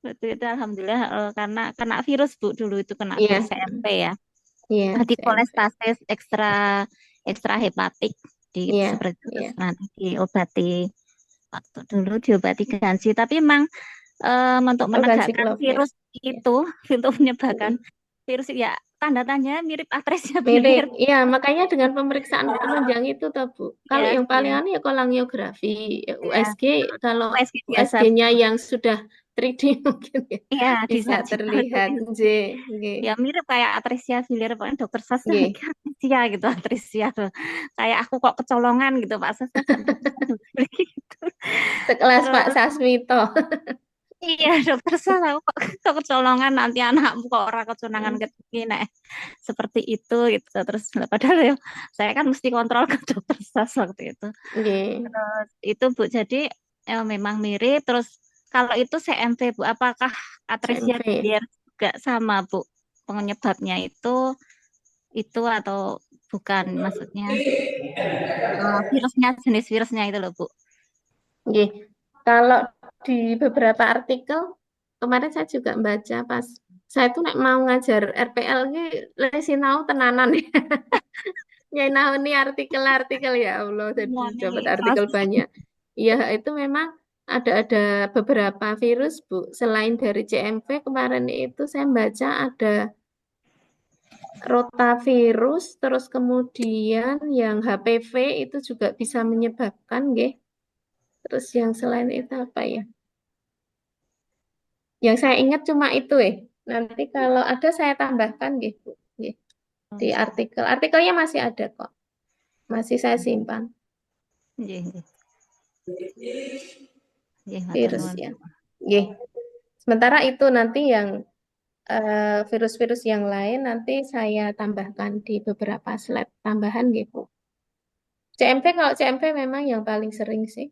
Waktu itu alhamdulillah karena kena virus Bu, dulu itu kena Iya, virus CMV ya. iya, Nanti CMV. kolestasis ekstra hepatik Iya, seperti itu, iya. nanti diobati, waktu dulu diobati gansi, tapi emang untuk Oh, ganti menegakkan Clovir. virus Iya. itu menyebabkan Mm-mm. virus ya tanda tanya mirip atresia Mirip, biliar. iya makanya dengan pemeriksaan penunjang itu toh Bu. Kalau Ya, yang paling ya, anu ya kolangiografi, ya. USG, kalau USG biasa. USG-nya yang sudah 3D mungkin ya Ya, di bisa Sarjito itu terlihat. J, G, ya mirip kayak atresia biliar, pokoknya dokter Sasa G. atresia gitu, atresia tuh. Kayak aku kok kecolongan gitu Pak Sasa gitu. Sekelas Pak Terus Sasmito. iya dokter Sasa aku kok kecolongan, nanti anakmu kok ora keconangan kecil nek seperti itu gitu. Terus padahal ya saya kan mesti kontrol ke dokter Sasa waktu itu. G. Terus itu Bu, jadi memang mirip. Terus kalau itu CMV Bu, apakah atresia CMV. biliar juga sama Bu penyebabnya itu atau bukan, maksudnya virusnya, jenis virusnya itu loh Bu. G. Kalau di beberapa artikel kemarin saya juga baca pas saya tuh nek mau ngajar RPL ini sinau tenanan ya. Ya nah ini artikel-artikel ya Allah, jadi Semuanya dapat ikhlas. artikel banyak. Ya itu memang ada beberapa virus Bu. Selain dari CMV kemarin itu saya baca ada rotavirus, terus kemudian yang HPV itu juga bisa menyebabkan, nggih. Terus yang selain itu apa ya? Yang saya ingat cuma itu Nanti kalau ada saya tambahkan, nggih Bu. Nggih. Di artikel. Artikelnya masih ada kok. Masih saya simpan. Nggih, nggih. Nggih, matur Virus nuwun. ya. Nggih. Sementara itu nanti yang virus-virus yang lain nanti saya tambahkan di beberapa slide tambahan gitu. CMV kalau CMV memang yang paling sering sih.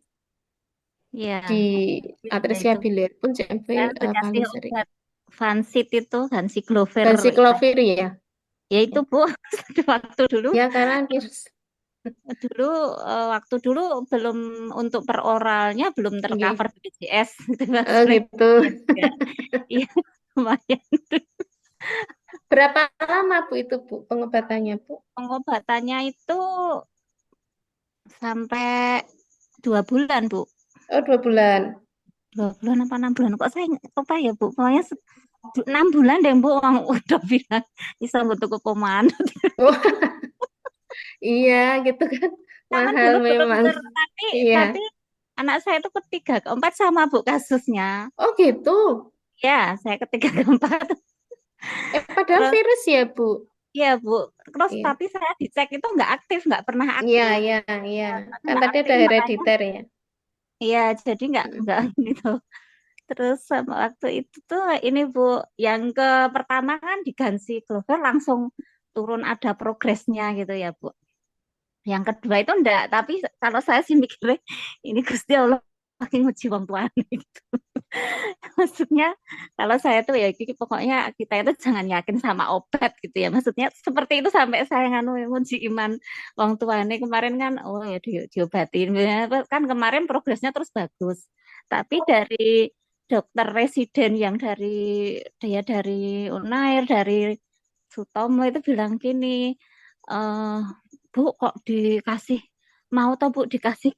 Iya, Di ya atresia itu. biliar pun CMV Saya dikasih paling sering. obat Vansit itu, Ganciclovir. Ganciclovir ya. Ya itu Bu, waktu dulu Ya karena virus. dulu waktu dulu belum, untuk peroralnya belum Nggih. tercover BPJS gitu Mas. Oh gitu. Iya, lumayan. Berapa lama Bu itu Bu pengobatannya Bu? Pengobatannya itu sampai 2 bulan Bu. Oh 2 bulan. 2 bulan apa 6 bulan? Kok saya lupa ya Bu. Pokoknya 6 bulan deh Bu, orang udah bilang bisa butuh kepomaan. Oh, iya gitu kan. Zaman Mahal dulu belum memang. tapi Iya. anak saya itu ketiga keempat sama Bu kasusnya. Oh gitu. Ya, saya ketiga keempat. Padahal Terus virus ya Bu. ya Bu, terus Iya. tapi saya dicek itu nggak aktif, nggak pernah Iya, aktif. iya, iya. Tapi Kan nggak tadi aktif ada makanya, herediter ya. iya jadi nggak gitu. Terus sama waktu itu tuh ini Bu, yang ke pertama kan diganti Clover langsung turun, ada progresnya gitu ya Bu. Yang kedua itu enggak, tapi kalau saya sih mikirnya ini Gusti Allah lagi nguji wong tuane gitu. Maksudnya kalau saya tuh ya pokoknya kita itu jangan yakin sama obat gitu ya. Maksudnya seperti itu sampai saya nganu nguji iman wong tuane kemarin kan, oh ya diobatin. Kan kemarin progresnya terus bagus. Tapi dari dokter residen yang dari Unair, dari Sutomo itu bilang gini, eh Bu kok dikasih, mau tau Bu dikasih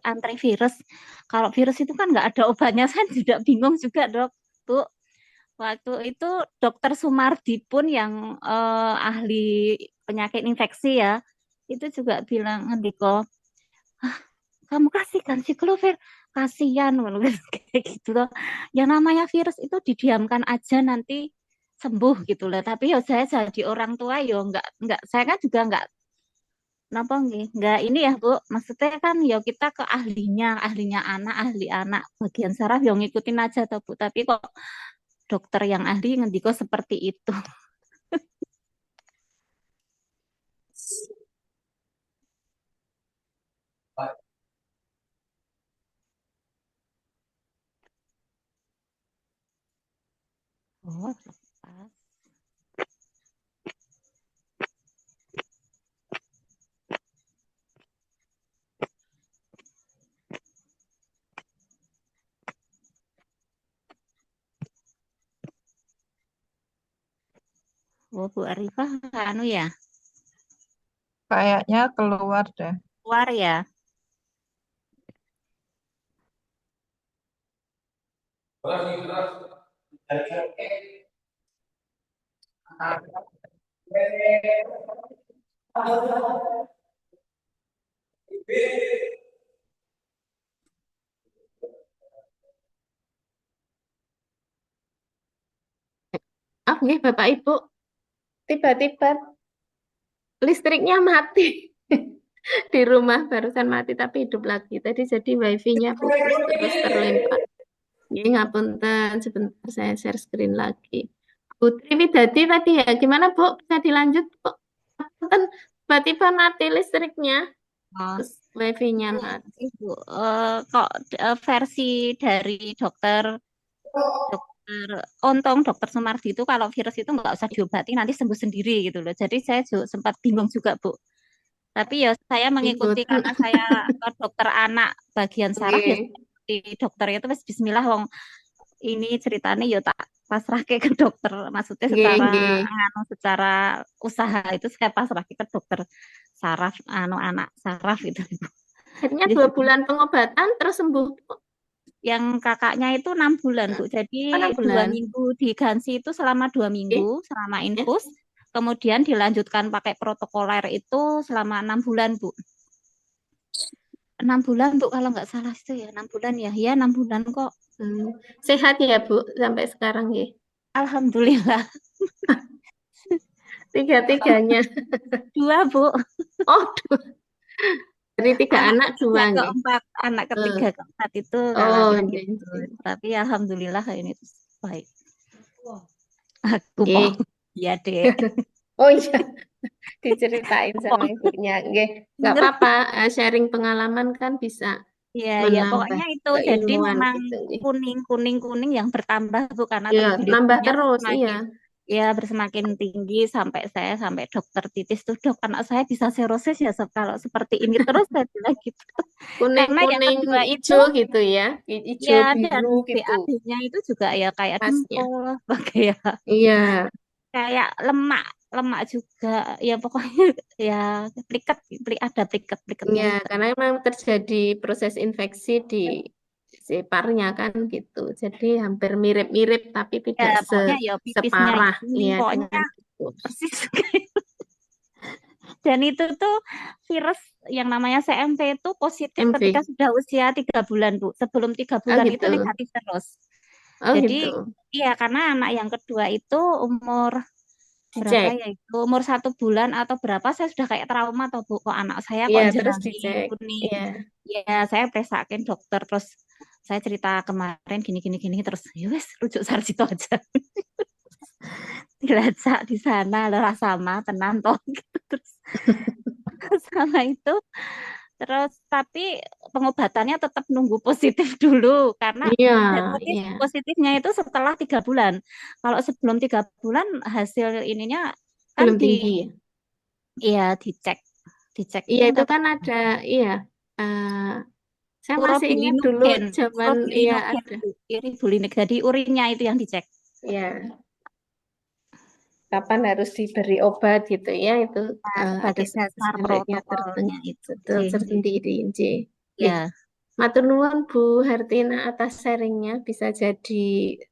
antivirus. Kalau virus itu kan nggak ada obatnya, saya juga bingung juga Dok. Bu, waktu itu Dokter Sumardi pun yang ahli penyakit infeksi ya, itu juga bilang, Andiko, kamu kasih Ganciclovir, kasihan ngono kayak gitu loh. Yang namanya virus itu didiamkan aja nanti sembuh gitu loh. Tapi ya saya jadi orang tua yo enggak saya kan juga enggak napa nggih, enggak ini ya Bu. Maksudnya kan ya kita ke ahlinya ahli anak bagian saraf yo ngikutin aja toh Bu. Tapi kok dokter yang ahli ngendiko seperti itu. Oh, lepas. Oh, Bu Arifah anu ya, Kayaknya keluar deh. keluar ya. Maaf nggih Bapak Ibu, tiba-tiba listriknya mati. Di rumah barusan mati tapi hidup lagi. Tadi jadi wifi-nya putus terus terlempar. Ini ngapunten, sebentar saya share screen lagi. Putri Widadi tadi ya, gimana Bu? Bisa dilanjut Bu? Ngapunten, tiba-tiba mati listriknya, Oh, terus wifi-nya mati. Ibu, kok versi dari dokter Ontong, dokter Sumardi itu kalau virus itu nggak usah diobati nanti sembuh sendiri gitu loh. Jadi saya juga sempat bingung juga Bu. Tapi ya saya mengikuti Ikut. karena saya ke dokter anak bagian saraf ya Nggih. di dokter itu wis Bismillah wong ini ceritanya ya tak pasrahke ke dokter. Maksudnya Nggih, nggih. secara usaha itu saya pasrahke ke dokter saraf anak saraf itu. Akhirnya Jadi 2 bulan pengobatan terus sembuh Bu. yang kakaknya itu 6 bulan Bu. Jadi Oh, 6 2 bulan. minggu di Gansi itu selama 2 Nggih. minggu selama Ya. infus. Kemudian dilanjutkan pakai protokoler itu selama 6 bulan Bu. 6 bulan Bu kalau nggak salah itu ya 6 bulan ya. Ya 6 bulan kok. Sehat ya Bu sampai sekarang nggih. Alhamdulillah. Tiga-tiganya. 2 Bu. Oh, 2. Dari 3 anak 2 ketiga nggih. keempat, anak ketiga keempat itu Oh, ngalamin nggih. gitu. Tapi alhamdulillah ini tuh baik. Aku Nggih. mau ya Dek. Oh iya, diceritain sama ibunya. Nggih, nggak apa-apa. Sharing pengalaman kan bisa Ya, ya menambah pokoknya itu jadi keilmuan memang gitu nggih. kuning yang bertambah Bu karena Iya, nambah bilirubinnya terus, iya. semakin bersemakin tinggi sampai dokter titis tuh dok anak saya bisa serosis ya kalau seperti ini terus saya bilang gitu. Karena yang Kuning-kuning kedua itu hijau gitu ya. Hijau ya dan biru gitu. BAB-nya itu juga ya kayak Pasnya. dempul, kayak Iya. lemak juga ya pokoknya ya ada pliket-pliketnya Iya, juga. karena memang terjadi proses infeksi di si parnya kan gitu. Jadi hampir mirip-mirip tapi Ya tidak pokoknya ya pipisnya separah. ini Iya, pokoknya jangan gitu. persis. Dan itu tuh virus yang namanya CMV itu positif MV. ketika sudah usia 3 bulan Bu. Sebelum 3 Oh bulan itu gitu. negatif terus. Oh Jadi gitu. iya karena anak yang kedua itu umur berapa Dicek. ya itu umur 1 bulan atau berapa saya sudah kayak trauma atau Bu kok anak saya Iya, kok terus jerami dicek. kuning. Iya. Ya saya periksakin dokter terus saya cerita kemarin gini terus ya wes rujuk Sarjito aja. Dilacak di sana lah sama tenan toh gitu terus sama itu terus tapi pengobatannya tetap nunggu positif dulu karena Iya, iya. positifnya itu setelah 3 bulan. Kalau sebelum 3 bulan hasil ininya kan Belum tinggi ya. iya dicek Iya, itu itu kan ada, iya. Saya masih ingat dulu zaman, iya ada. iribulinik jadi urinnya itu yang dicek. Iya. Kapan harus diberi obat gitu ya, itu ada Sebagai dasar sebenarnya protokolnya itu. tersendiri. Nggih. Ya. Matur nuwun Bu Hartina atas sharingnya, bisa jadi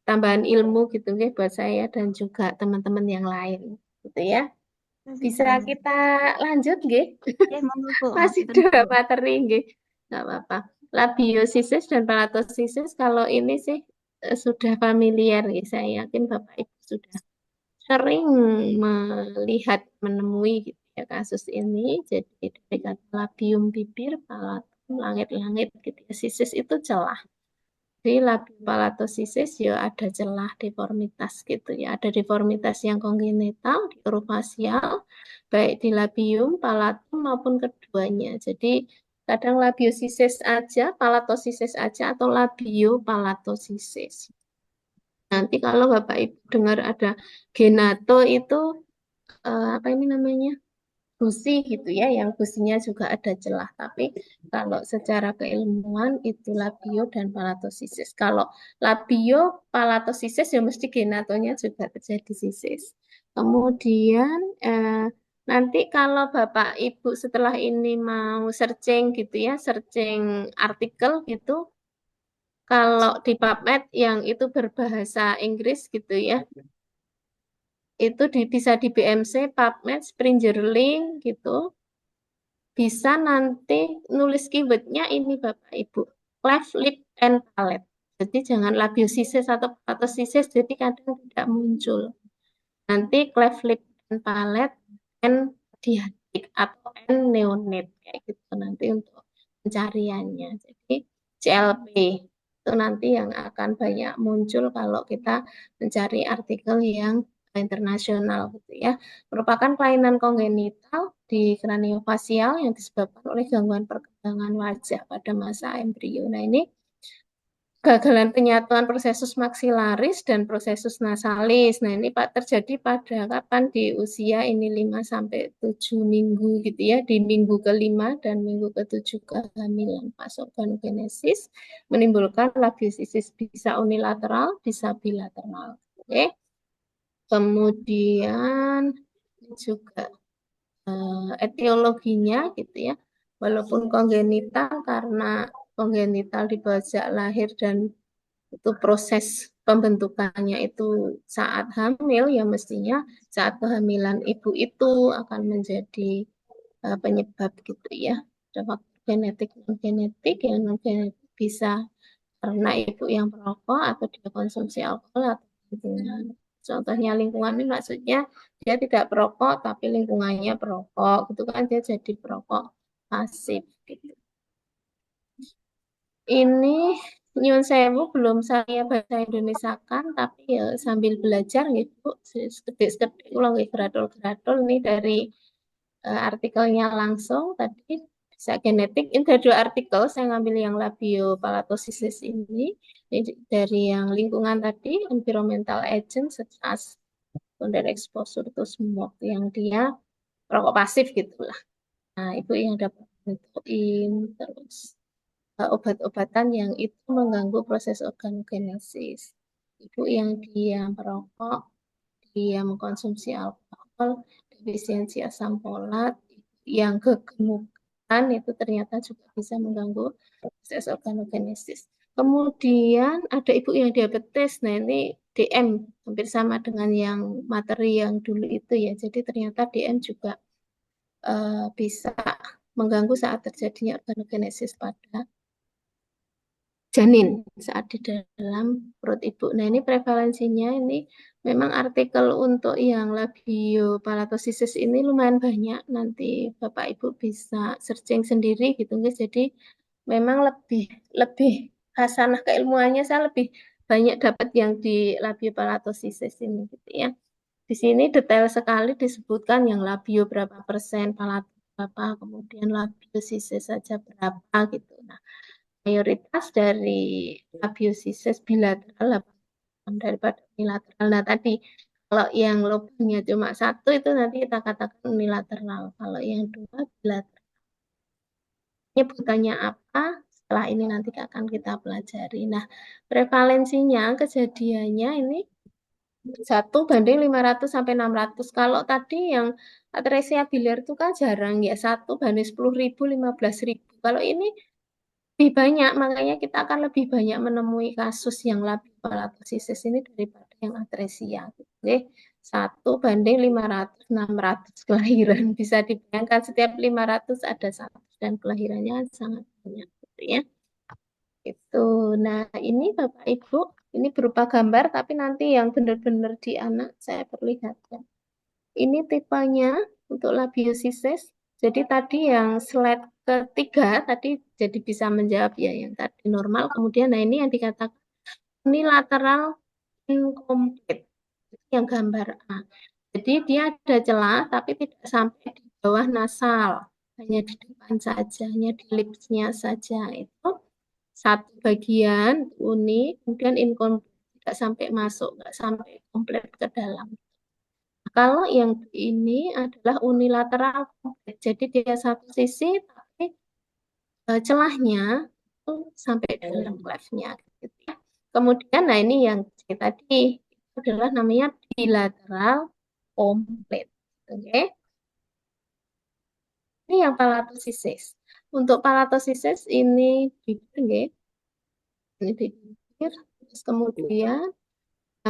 tambahan ilmu gitu nggih buat saya dan juga teman-teman yang lain gitu ya. Bisa kita lanjut nggih? Ya, monggo, Bu. Masih Maafkan, dua Bu. materi nggih. Nggak apa-apa. Labiosisis dan palatosisis kalau ini sih sudah familiar ya. Saya yakin Bapak Ibu sudah sering melihat menemui gitu ya kasus ini. Jadi dari kata labium bibir, palatum langit-langit gitu ya. Sisis itu celah. Di labiopalatosisis ya ada celah deformitas gitu ya. Ada deformitas yang kongenital di orofacial, baik di labium, palatum maupun keduanya. Jadi kadang labiosisis aja, palatosisis aja atau labiopalatosisis. Nanti kalau Bapak Ibu dengar ada genato itu apa ini namanya? Gusi gitu ya, yang gusinya juga ada celah. Tapi kalau secara keilmuan itu labio dan palatosisis. Kalau labio palatosisis ya mesti genatonya juga terjadi sisis. Kemudian nanti kalau Bapak Ibu setelah ini mau searching gitu ya, searching artikel gitu, kalau di PubMed yang itu berbahasa Inggris gitu ya, itu bisa di BMC, PubMed, Springer Link gitu. Bisa nanti nulis keywordnya ini Bapak Ibu, cleft lip and palate. Jadi jangan labiosisis atau palatosisis, jadi kadang tidak muncul. Nanti cleft lip and palate and diabetic atau N neonate kayak gitu nanti untuk pencariannya. Jadi CLP itu nanti yang akan banyak muncul kalau kita mencari artikel yang internasional gitu ya. Merupakan kelainan kongenital di kraniofasial yang disebabkan oleh gangguan perkembangan wajah pada masa embrio. Nah, ini gagalan penyatuan prosesus maksilaris dan prosesus nasalis. Nah, ini Pak terjadi pada kapan di usia ini 5 sampai 7 minggu gitu ya, di minggu ke-5 dan minggu ke-7 kehamilan pas organogenesis menimbulkan labiosisis bisa unilateral, bisa bilateral. Oke. Kemudian juga etiologinya gitu ya. Walaupun kongenital karena kongenital di bawah sejak lahir dan itu proses pembentukannya itu saat hamil ya mestinya saat kehamilan ibu itu akan menjadi penyebab gitu ya. Ada faktor genetik non genetik yang non genetik bisa karena ibu yang perokok atau dia konsumsi alkohol atau lingkungan. Contohnya lingkungan ini maksudnya dia tidak perokok tapi lingkungannya perokok gitu kan dia jadi perokok pasif gitu. Ini nyun sewu belum saya bahasa Indonesiakan tapi ya sambil belajar gitu sedikit-sedikit ulang gradul-gradul ini dari artikelnya langsung tadi bisa genetik. Ini dari 2 artikel saya ngambil yang labiopalatosisis ini dari yang lingkungan tadi environmental agent such as secondary exposure to smoke yang dia rokok pasif gitulah. Nah, itu yang dapat tentuin terus obat-obatan yang itu mengganggu proses organogenesis. Ibu yang dia merokok, dia mengkonsumsi alkohol, defisiensi asam folat, yang kegemukan itu ternyata juga bisa mengganggu proses organogenesis. Kemudian ada ibu yang diabetes, nah ini DM hampir sama dengan yang materi yang dulu itu ya. Jadi ternyata DM juga bisa mengganggu saat terjadinya organogenesis pada janin saat di dalam perut ibu. Nah, ini prevalensinya ini memang artikel untuk yang labiopalatosisis ini lumayan banyak. Nanti Bapak Ibu bisa searching sendiri gitu guys. Jadi memang lebih hasanah keilmuannya saya lebih banyak dapat yang di labiopalatosisis ini gitu ya. Di sini detail sekali disebutkan yang labio berapa persen, palatum berapa, kemudian labiosisis saja berapa gitu. Nah, mayoritas dari labiosisis bilateral daripada unilateral. Nah, tadi kalau yang lubangnya cuma 1 itu nanti kita katakan unilateral. Kalau yang 2 bilateral. Nyebutannya apa? Setelah ini nanti akan kita pelajari. Nah, prevalensinya kejadiannya ini 1:500 sampai 600. Kalau tadi yang atresia biliar itu kan jarang ya, 1:10.000, 15.000. Kalau ini lebih banyak, makanya kita akan lebih banyak menemui kasus yang labiopalatosisis ini daripada yang atresia. Oke, 1:500, 600 kelahiran. Bisa dibayangkan setiap 500 ada 1 dan kelahirannya sangat banyak gitu ya. Itu. Nah, ini Bapak Ibu, ini berupa gambar, tapi nanti yang benar-benar di anak saya perlihatkan. Ini tipenya untuk labiosisis. Jadi tadi yang slide ketiga tadi jadi bisa menjawab ya yang tadi normal. Kemudian nah ini yang dikatakan unilateral incomplete. Yang gambar A. Jadi dia ada celah tapi tidak sampai di bawah nasal. Hanya di depan saja, hanya di lipsnya saja. Itu satu bagian uni, kemudian incomplete. Tidak sampai masuk, nggak sampai komplit ke dalam. Kalau yang ini adalah unilateral komplit, jadi dia satu sisi tapi celahnya itu sampai dalam cleft-nya. Gitu ya. Kemudian, nah ini yang tadi itu adalah namanya bilateral komplit. Oke, ini yang palatosisis. Untuk palatosisis ini bibir, nggih. Ini bibir. Terus kemudian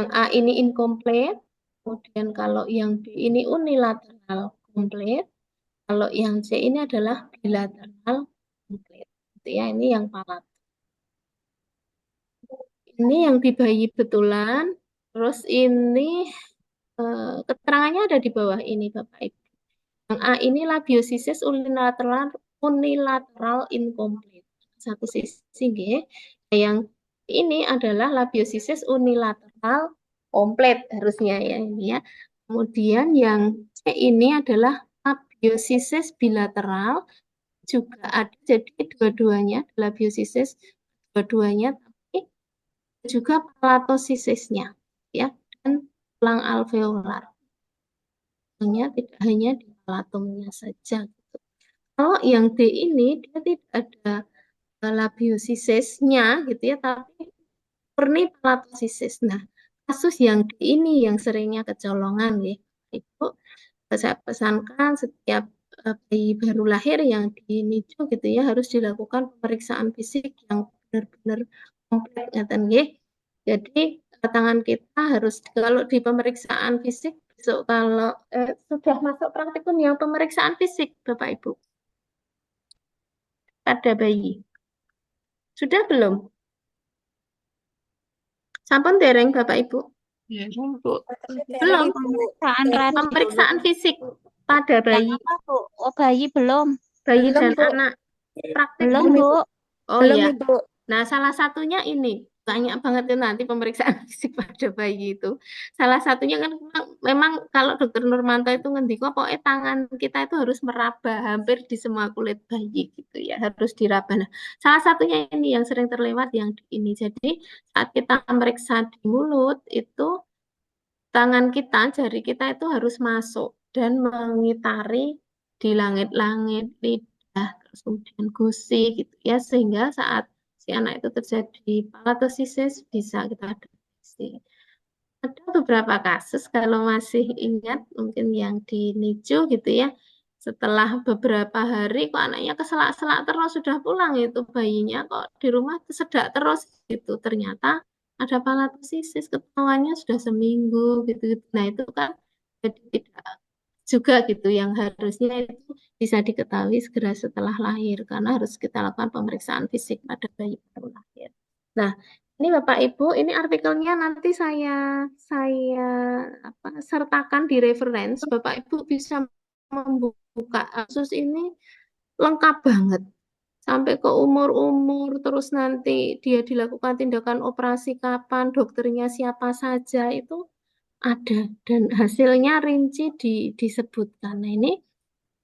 yang A ini incomplete. Kemudian kalau yang B ini unilateral komplit. Kalau yang C ini adalah bilateral komplit. Gitu ya, ini yang palat. Ini yang di bayi betulan. Terus ini keterangannya ada di bawah ini Bapak Ibu. Yang A ini labiosisis unilateral incomplete. Satu sisi nggih. Yang ini adalah labiosisis unilateral komplit harusnya ya ini ya. Kemudian yang C ini adalah labiosisis bilateral juga ada, jadi dua-duanya labiosisis dua-duanya, tapi juga palatosisisnya ya, dan tulang alveolar. Tidak hanya di palatumnya saja. Gitu. Kalau yang D ini dia tidak ada labiosisisnya gitu ya, tapi murni palatosisis. Nah, kasus yang D ini yang seringnya kecolongan ya. Ibu, saya pesankan setiap bayi baru lahir yang di NICU gitu ya harus dilakukan pemeriksaan fisik yang benar-benar komplit ngeten nggih. Jadi tangan kita harus kalau di pemeriksaan fisik besok kalau sudah masuk praktikum yang pemeriksaan fisik Bapak Ibu pada bayi. Sudah belum? Sampun dereng Bapak Ibu? Ya, Bu. Belum. Pemeriksaan radio. Pemeriksaan fisik pada Yang bayi. apa, Bu? Oh, bayi belum. Bayi Belum, dan Bu. anak. Praktik Belum, Bu. Bu. Oh Belum, iya. Ibu. Nah, salah satunya ini banyak banget ya nanti pemeriksaan fisik pada bayi itu. Salah satunya kan memang kalau dokter Nurmanto itu ngendiko pokoknya tangan kita itu harus meraba hampir di semua kulit bayi gitu ya, harus diraba. Nah, salah satunya ini yang sering terlewat yang di ini. Jadi saat kita meriksa di mulut itu tangan kita, jari kita itu harus masuk dan mengitari di langit-langit lidah, terus kemudian gusi gitu ya, sehingga saat si anak itu terjadi palatosisis bisa kita deteksi. Ada beberapa kasus kalau masih ingat mungkin yang di NICU gitu ya, setelah beberapa hari kok anaknya keselak-selak terus sudah pulang itu bayinya kok di rumah sedak terus gitu, ternyata ada palatosisis, ketahuannya sudah seminggu gitu. Nah itu kan jadi tidak juga gitu yang harusnya itu bisa diketahui segera setelah lahir karena harus kita lakukan pemeriksaan fisik pada bayi baru lahir. Nah, ini Bapak Ibu, ini artikelnya nanti saya sertakan di reference. Bapak Ibu bisa membuka kasus ini lengkap banget sampai ke umur-umur, terus nanti dia dilakukan tindakan operasi kapan, dokternya siapa saja itu ada dan hasilnya rinci disebutkan. Nah, ini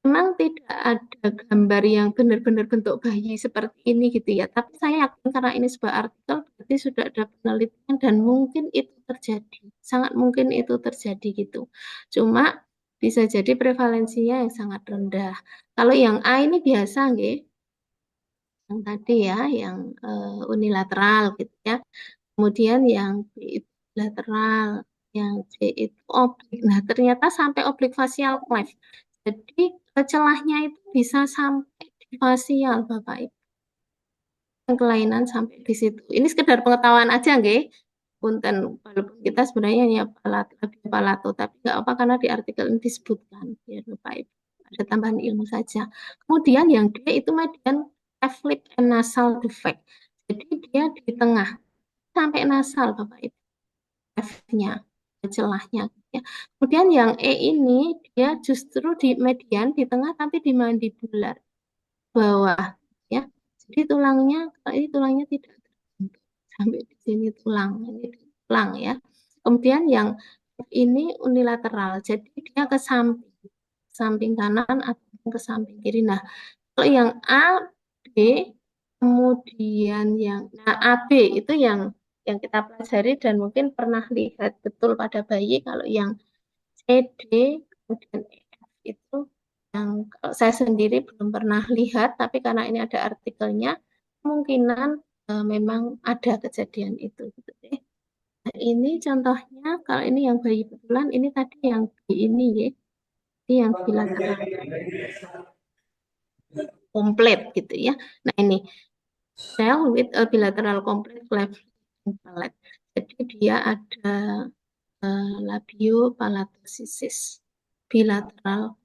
memang tidak ada gambar yang benar-benar bentuk bayi seperti ini gitu ya. Tapi saya yakin karena ini sebuah artikel berarti sudah ada penelitian dan mungkin itu terjadi. Sangat mungkin itu terjadi gitu. Cuma bisa jadi prevalensinya yang sangat rendah. Kalau yang A ini biasa nggih. Yang tadi ya, yang unilateral gitu ya. Kemudian yang B itu bilateral, yang C itu oblik. Nah, ternyata sampai oblik facial cleft. Jadi celahnya itu bisa sampai di facial, Bapak Ibu. Kelainan sampai di situ. Ini sekedar pengetahuan aja, nggih. Punten, walaupun kita sebenarnya hanya palato, tapi nggak apa karena di artikel ini disebutkan, ya Bapak Ibu. Ada tambahan ilmu saja. Kemudian yang D itu median cleft lip and nasal defect. Jadi dia di tengah sampai nasal Bapak Ibu, F-nya, celahnya. Ya. Kemudian yang E ini dia justru di median di tengah tapi di mandibular bawah ya. Jadi tulangnya kalau ini tulangnya tidak terbentuk sampai di sini tulang ini tulang ya. Kemudian yang ini unilateral, jadi dia ke samping kanan atau ke samping kiri. Nah, kalau yang A, B, kemudian yang AB itu yang kita pelajari dan mungkin pernah lihat betul pada bayi. Kalau yang CD kemudian EF itu yang kalau saya sendiri belum pernah lihat, tapi karena ini ada artikelnya, kemungkinan memang ada kejadian itu. Gitu deh. Nah, ini contohnya, kalau ini yang bayi betulan, ini tadi yang B ini ya, ini yang bilateral komplit gitu ya. Nah ini cell with a bilateral complete cleft palate. Jadi dia ada labiopalatosisis bilateral.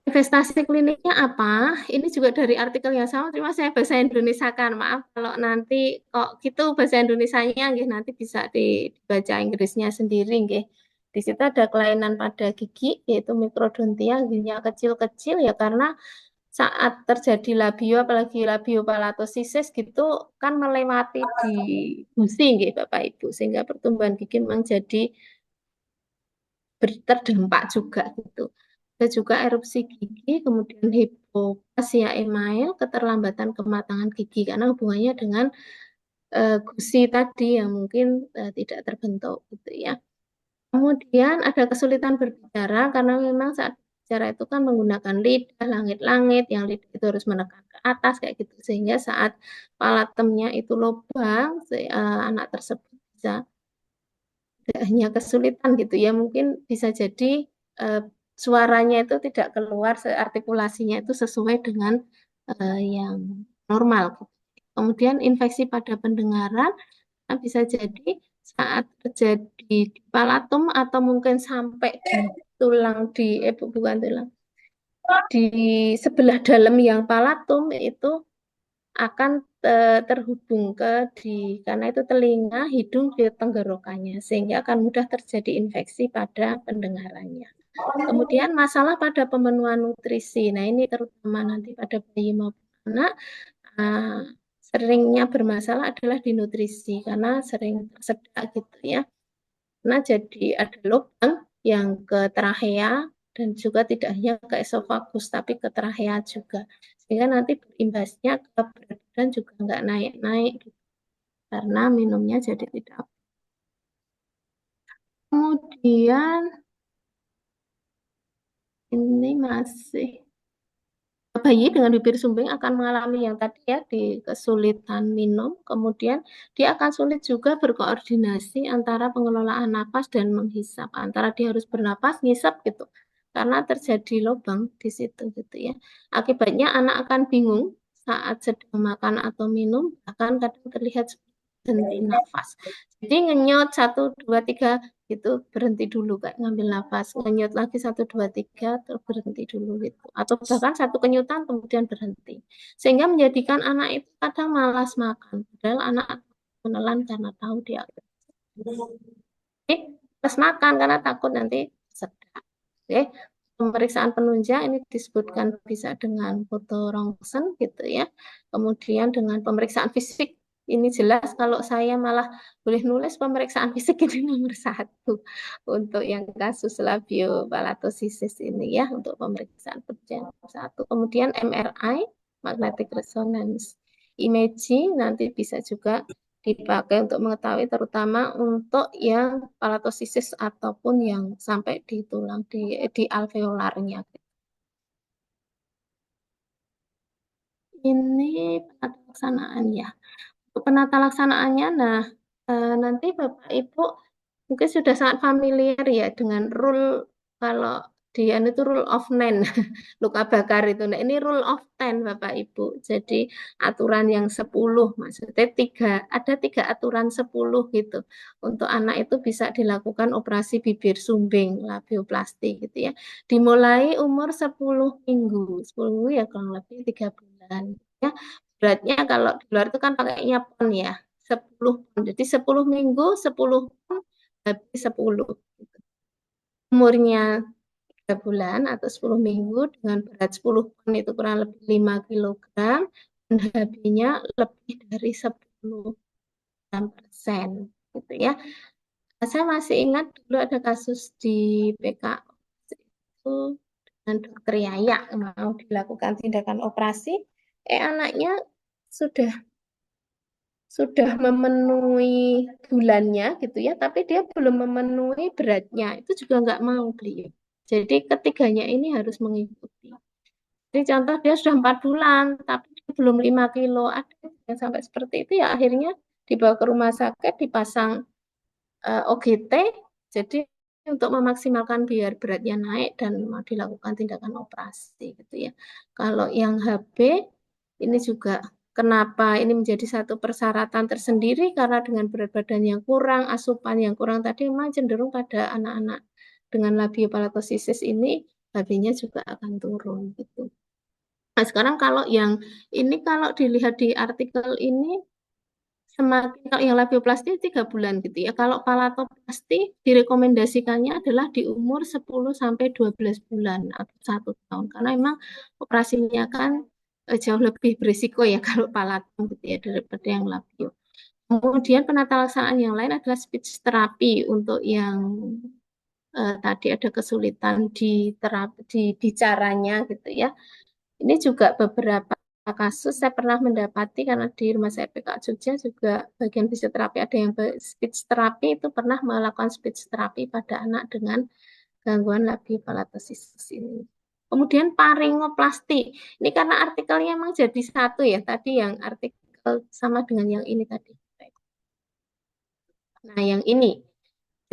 Investasi kliniknya apa? Ini juga dari artikel yang sama, cuma saya bahasa Indonesia kan. Maaf kalau nanti kok gitu bahasa Indonesianya nggih, nanti bisa dibaca Inggrisnya sendiri nggih. Di situ ada kelainan pada gigi yaitu mikrodontia, giginya kecil-kecil ya karena saat terjadi labio apalagi labiopalatosisis gitu kan melewati di gusi nggih Bapak Ibu sehingga pertumbuhan gigi memang jadi terdampak juga gitu. Ada juga erupsi gigi, kemudian hipoplasia email, keterlambatan kematangan gigi karena hubungannya dengan gusi tadi yang mungkin tidak terbentuk gitu ya. Kemudian ada kesulitan berbicara karena memang saat bicara itu kan menggunakan lidah, langit-langit, yang lidah itu harus menekan ke atas kayak gitu sehingga saat palatemnya itu lubang, anak tersebut bisa hanya kesulitan gitu ya, mungkin bisa jadi suaranya itu tidak keluar, artikulasinya itu sesuai dengan yang normal. Kemudian infeksi pada pendengaran bisa jadi saat terjadi di palatum atau mungkin sampai di tulang bukan tulang di sebelah dalam yang palatum itu akan terhubung karena itu telinga, hidung di tenggorokannya sehingga akan mudah terjadi infeksi pada pendengarannya. Kemudian masalah pada pemenuhan nutrisi. Nah, ini terutama nanti pada bayi maupun anak seringnya bermasalah adalah di nutrisi karena sering tersedak gitu ya. Nah, jadi ada lubang yang ke trachea dan juga tidak hanya ke esofagus tapi ke trachea juga. Sehingga nanti berimbasnya ke berat badan juga nggak naik-naik gitu. Karena minumnya jadi tidak. Kemudian ini masih bayi dengan bibir sumbing akan mengalami yang tadi ya di kesulitan minum, kemudian dia akan sulit juga berkoordinasi antara pengelolaan napas dan menghisap, antara dia harus bernapas, ngisap gitu, karena terjadi lubang di situ gitu ya. Akibatnya anak akan bingung saat sedang makan atau minum, bahkan kadang terlihat berhenti nafas. Jadi ngenyot 1, 2, 3 itu berhenti dulu kayak ngambil nafas, ngenyot lagi 1, 2, 3 terus berhenti dulu gitu. Atau bahkan satu kenyutan kemudian berhenti. Sehingga menjadikan anak itu kadang malas makan. Padahal anak menelan karena tahu dia malas makan karena takut nanti sedap. Oke. Pemeriksaan penunjang ini disebutkan bisa dengan foto rongsen gitu ya. Kemudian dengan pemeriksaan fisik ini jelas kalau saya malah boleh nulis pemeriksaan fisik ini nomor 1 untuk yang kasus labiopalatosisis ini ya untuk pemeriksaan penunjang nomor 1. Kemudian MRI magnetic resonance imaging nanti bisa juga dipakai untuk mengetahui terutama untuk yang palatosisis ataupun yang sampai di tulang di alveolarnya. Ini penata laksanaan ya. Untuk penata laksanaannya, nah nanti Bapak Ibu mungkin sudah sangat familiar ya dengan rule kalau dia itu rule of 9 luka bakar itu. Nah, ini rule of 10 Bapak Ibu. Jadi aturan yang 10 maksudnya ada 3 aturan 10 gitu. Untuk anak itu bisa dilakukan operasi bibir sumbing labioplasti gitu ya. Dimulai umur 10 minggu. 10 minggu ya kurang lebih 3 bulan ya. beratnya kalau di luar itu kan pakainya pon ya, 10 pon. Jadi 10 minggu 10 pon habis 10. Umurnya 3 bulan atau 10 minggu dengan berat 10 pon itu kurang lebih 5 kilogram dan HB-nya lebih dari 10% gitu ya. Saya masih ingat dulu ada kasus di PKO itu dengan dokter Yaya mau dilakukan tindakan operasi, anaknya sudah memenuhi bulannya gitu ya, tapi dia belum memenuhi beratnya, itu juga nggak mau beliau. Jadi ketiganya ini harus mengikuti. Jadi contoh dia sudah 4 bulan, tapi dia belum 5 kilo, ada yang sampai seperti itu ya akhirnya dibawa ke rumah sakit, dipasang OGT, jadi untuk memaksimalkan biar beratnya naik dan mau dilakukan tindakan operasi gitu ya. Kalau yang HB ini juga kenapa ini menjadi satu persyaratan tersendiri karena dengan berat badan yang kurang, asupan yang kurang tadi memang cenderung pada anak-anak dengan labiopalatosisis ini HB-nya juga akan turun gitu. Nah, sekarang kalau yang ini kalau dilihat di artikel ini semakin kalau yang labioplasti 3 bulan gitu ya. Kalau palatoplasti direkomendasikannya adalah di umur 10 sampai 12 bulan atau 1 tahun karena memang operasinya kan jauh lebih berisiko ya kalau palato gitu ya daripada yang labio. Kemudian penata laksanaan yang lain adalah speech therapy untuk yang tadi ada kesulitan di terapi di bicaranya gitu ya. Ini juga beberapa kasus saya pernah mendapati karena di rumah saya PK Jogja juga bagian fisioterapi ada yang speech therapy itu pernah melakukan speech therapy pada anak dengan gangguan labiopalatosisis ini. Kemudian paringoplasti. Ini karena artikelnya memang jadi satu ya, tadi yang artikel sama dengan yang ini tadi. Nah, yang ini.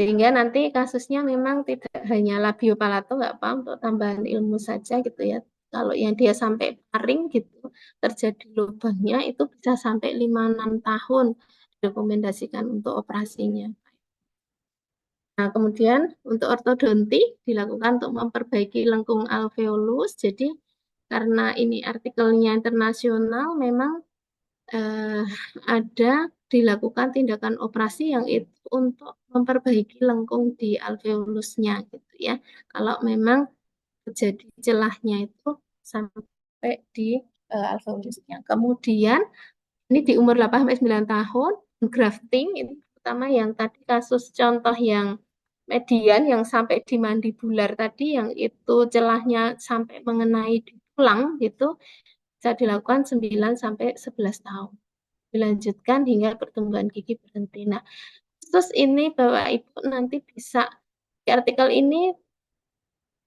Sehingga nanti kasusnya memang tidak hanya labiopalato, nggak apa untuk tambahan ilmu saja gitu ya. Kalau yang dia sampai paring gitu, terjadi lubangnya itu bisa sampai 5-6 tahun direkomendasikan untuk operasinya. Nah, kemudian untuk ortodonti dilakukan untuk memperbaiki lengkung alveolus. Jadi karena ini artikelnya internasional memang ada dilakukan tindakan operasi yang itu untuk memperbaiki lengkung di alveolusnya gitu ya. Kalau memang terjadi celahnya itu sampai di alveolusnya. Kemudian ini di umur 8-9 tahun grafting ini pertama yang tadi kasus contoh yang median yang sampai di mandibular tadi yang itu celahnya sampai mengenai di tulang gitu bisa dilakukan 9-11 tahun. Dilanjutkan hingga pertumbuhan gigi berhenti. Nah, terus ini Bapak Ibu nanti bisa di artikel ini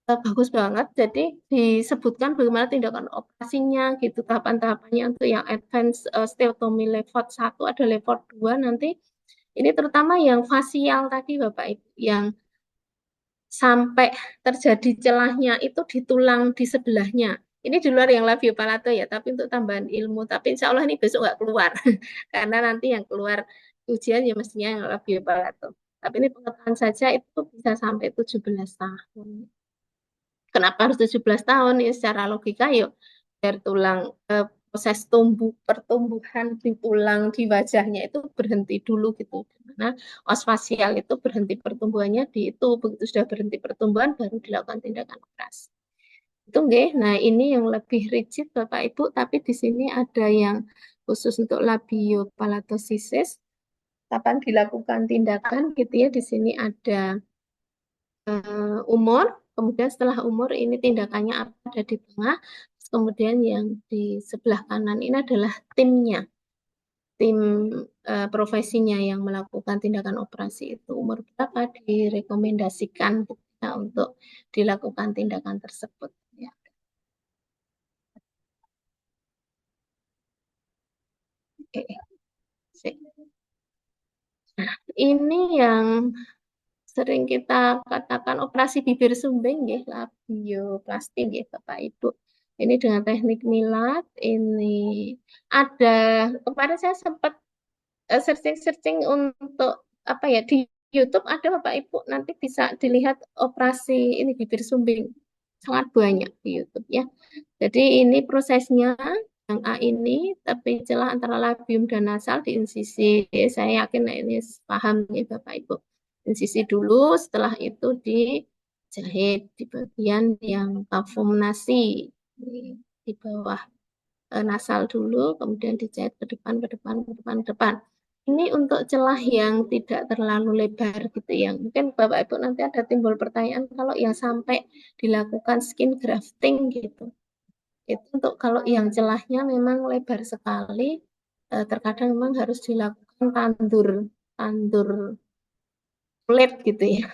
bagus banget. Jadi disebutkan bagaimana tindakan operasinya gitu, tahapan-tahapannya untuk yang advance steotomy level 1 ada level 2 nanti. Ini terutama yang fasial tadi Bapak Ibu yang sampai terjadi celahnya itu di tulang di sebelahnya. Ini di luar yang labiopalato ya, tapi untuk tambahan ilmu. Tapi insya Allah ini besok nggak keluar. Karena nanti yang keluar ujian ya mestinya yang labiopalato. Tapi ini pengetahuan saja itu bisa sampai 17 tahun. Kenapa harus 17 tahun? Ya secara logika yuk, biar tulang proses pertumbuhan di tulang di wajahnya itu berhenti dulu gitu. Karena os fasial itu berhenti pertumbuhannya di itu begitu sudah berhenti pertumbuhan baru dilakukan tindakan operasi. Itu nggih. Nah, ini yang lebih rigid Bapak Ibu, tapi di sini ada yang khusus untuk labiopalatosisis. Kapan dilakukan tindakan gitu ya. Di sini ada umur, kemudian setelah umur ini tindakannya apa ada di tengah. Kemudian yang di sebelah kanan ini adalah timnya. Tim profesinya yang melakukan tindakan operasi itu umur berapa direkomendasikan ya, untuk dilakukan tindakan tersebut. Ya. Oke. Nah, ini yang sering kita katakan operasi bibir sumbing ya, labioplasti ya Bapak Ibu. Ini dengan teknik Milat, ini ada kemarin saya sempat searching untuk apa ya di YouTube ada Bapak Ibu nanti bisa dilihat operasi ini bibir sumbing sangat banyak di YouTube ya. Jadi ini prosesnya yang A ini, tapi celah antara labium dan nasal di insisi. Saya yakin ini paham nih Bapak Ibu. Insisi dulu, setelah itu dijahit di bagian yang kafumnasi di bawah nasal dulu, kemudian dijahit ke depan, ke depan, ke depan, ke depan. Ini untuk celah yang tidak terlalu lebar gitu ya. Mungkin Bapak Ibu nanti ada timbul pertanyaan kalau yang sampai dilakukan skin grafting gitu. Itu untuk kalau yang celahnya memang lebar sekali, terkadang memang harus dilakukan tandur kulit gitu ya.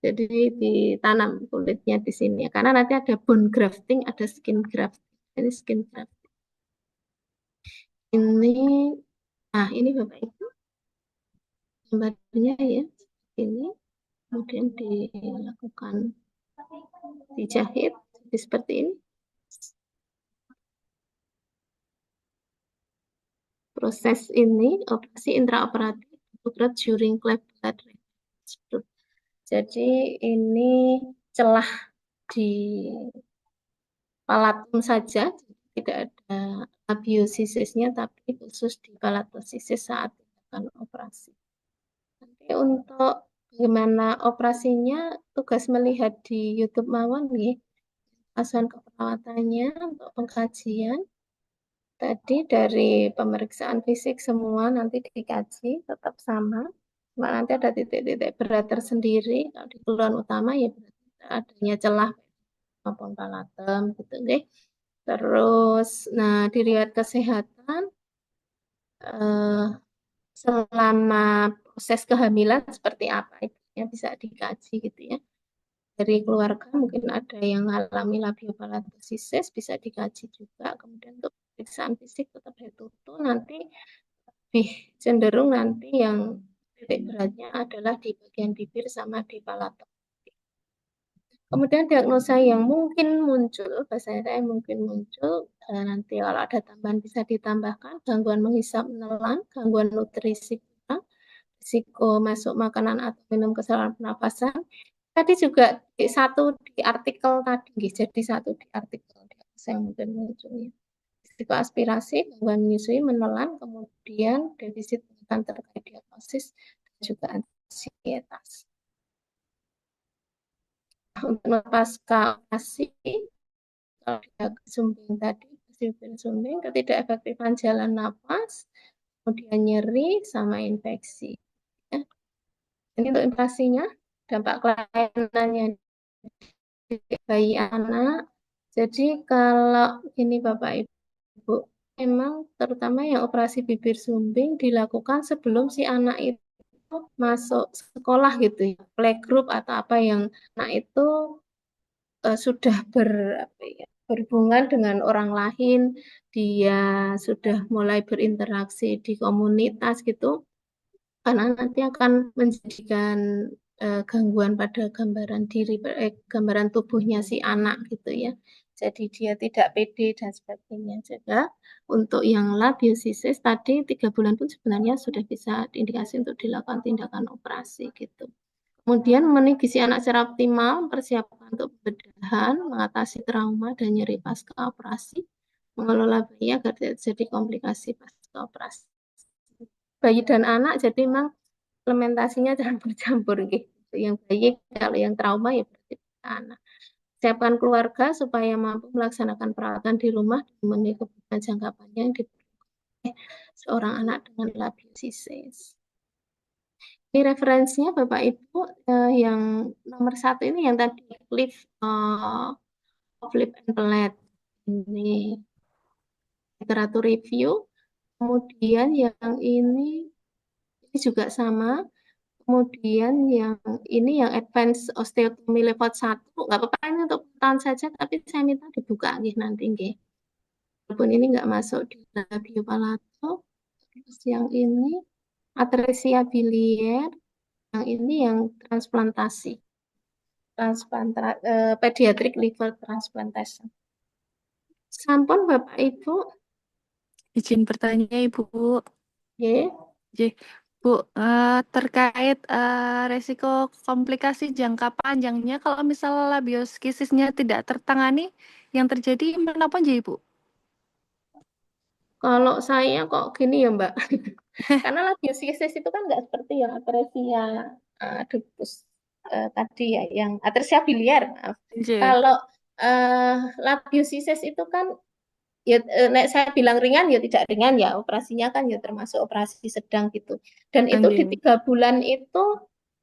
Jadi ditanam kulitnya di sini. Karena nanti ada bone grafting, ada skin grafting. Ini skin grafting. Ini Bapak Ibu gambarnya ya. Ini kemudian dilakukan dijahit jadi seperti ini. Proses ini operasi intraoperatif during cleft blood. Jadi ini celah di palatum saja, tidak ada labiosisisnya, tapi khusus di palatosisis saat dilakukan operasi. Nanti untuk bagaimana operasinya, tugas melihat di YouTube mawon nih, asuhan keperawatannya untuk pengkajian. Tadi dari pemeriksaan fisik semua nanti dikaji tetap sama. Cuma nanti ada titik-titik berat tersendiri. Kalau di keluhan utama ya berarti adanya celah maupun palatem gitu deh. Terus, nah di riwayat kesehatan selama proses kehamilan seperti apa itu ya bisa dikaji gitu ya. Dari keluarga mungkin ada yang mengalami labiopalatosisis bisa dikaji juga. Kemudian untuk pemeriksaan fisik tetap head to toe, nanti lebih cenderung nanti yang titik beratnya adalah di bagian bibir sama di palatum. Kemudian diagnosa yang mungkin muncul, bahasa saya mungkin muncul, nanti kalau ada tambahan bisa ditambahkan, gangguan menghisap menelan, gangguan nutrisi kurang, risiko masuk makanan atau minum ke saluran pernapasan. Tadi juga satu di artikel tadi, jadi satu di artikel yang mungkin muncul ya. Risiko aspirasi, gangguan menyusui, menelan, kemudian defisit makan terkait diagnosis, dan juga ansietas. Untuk pasca operasi, kalau sumbing tadi, sumbing, ketidakefektifan jalan napas, kemudian nyeri, sama infeksi. Ya. Ini untuk inflasinya, dampak kelainannya bayi anak. Jadi kalau ini Bapak Ibu, memang terutama yang operasi bibir sumbing dilakukan sebelum si anak itu masuk sekolah gitu ya, playgroup atau apa yang anak itu sudah berhubungan dengan orang lain, dia sudah mulai berinteraksi di komunitas gitu, karena nanti akan menjadikan gangguan pada gambaran diri, gambaran tubuhnya si anak gitu ya. Jadi dia tidak pede dan sebagainya. Juga untuk yang labiosisis tadi 3 bulan pun sebenarnya sudah bisa diindikasi untuk dilakukan tindakan operasi gitu. Kemudian memenuhi gizi anak secara optimal, persiapan untuk pembedahan, mengatasi trauma dan nyeri pasca operasi, mengelola bayi agar tidak terjadi komplikasi pasca operasi. Bayi dan anak jadi memang implementasinya campur-campur gitu. Yang bayi kalau yang trauma ya berarti anak. Siapkan keluarga supaya mampu melaksanakan perawatan di rumah dan memenuhi kebutuhan jangka panjang yang diperlukan seorang anak dengan labiosisis. Ini referensinya Bapak Ibu yang nomor 1 ini yang tadi Cliff and Platt ini literatur review. Kemudian yang ini juga sama. Kemudian yang ini yang advance osteotomy level 1, nggak apa-apa ini untuk tahun saja, tapi saya minta dibuka nanti nggih. Walaupun ini nggak masuk di labiopalato. Terus yang ini atresia biliar, yang ini yang transplantasi. Pediatric liver transplantation. Sampun Bapak Ibu. Izin bertanya Ibu. Yeah. Bu, terkait resiko komplikasi jangka panjangnya kalau misalnya labiosisisnya tidak tertangani, yang terjadi menapa aja Ibu? Kalau saya kok gini ya Mbak, karena labiosisis itu kan nggak seperti yang atresia ductus tadi ya, yang atresia biliar, maaf. Nggih. Kalau labiosisis itu kan ya nek saya bilang ringan ya tidak ringan ya, operasinya kan ya termasuk operasi sedang gitu. Dan itu di Nggih. 3 bulan itu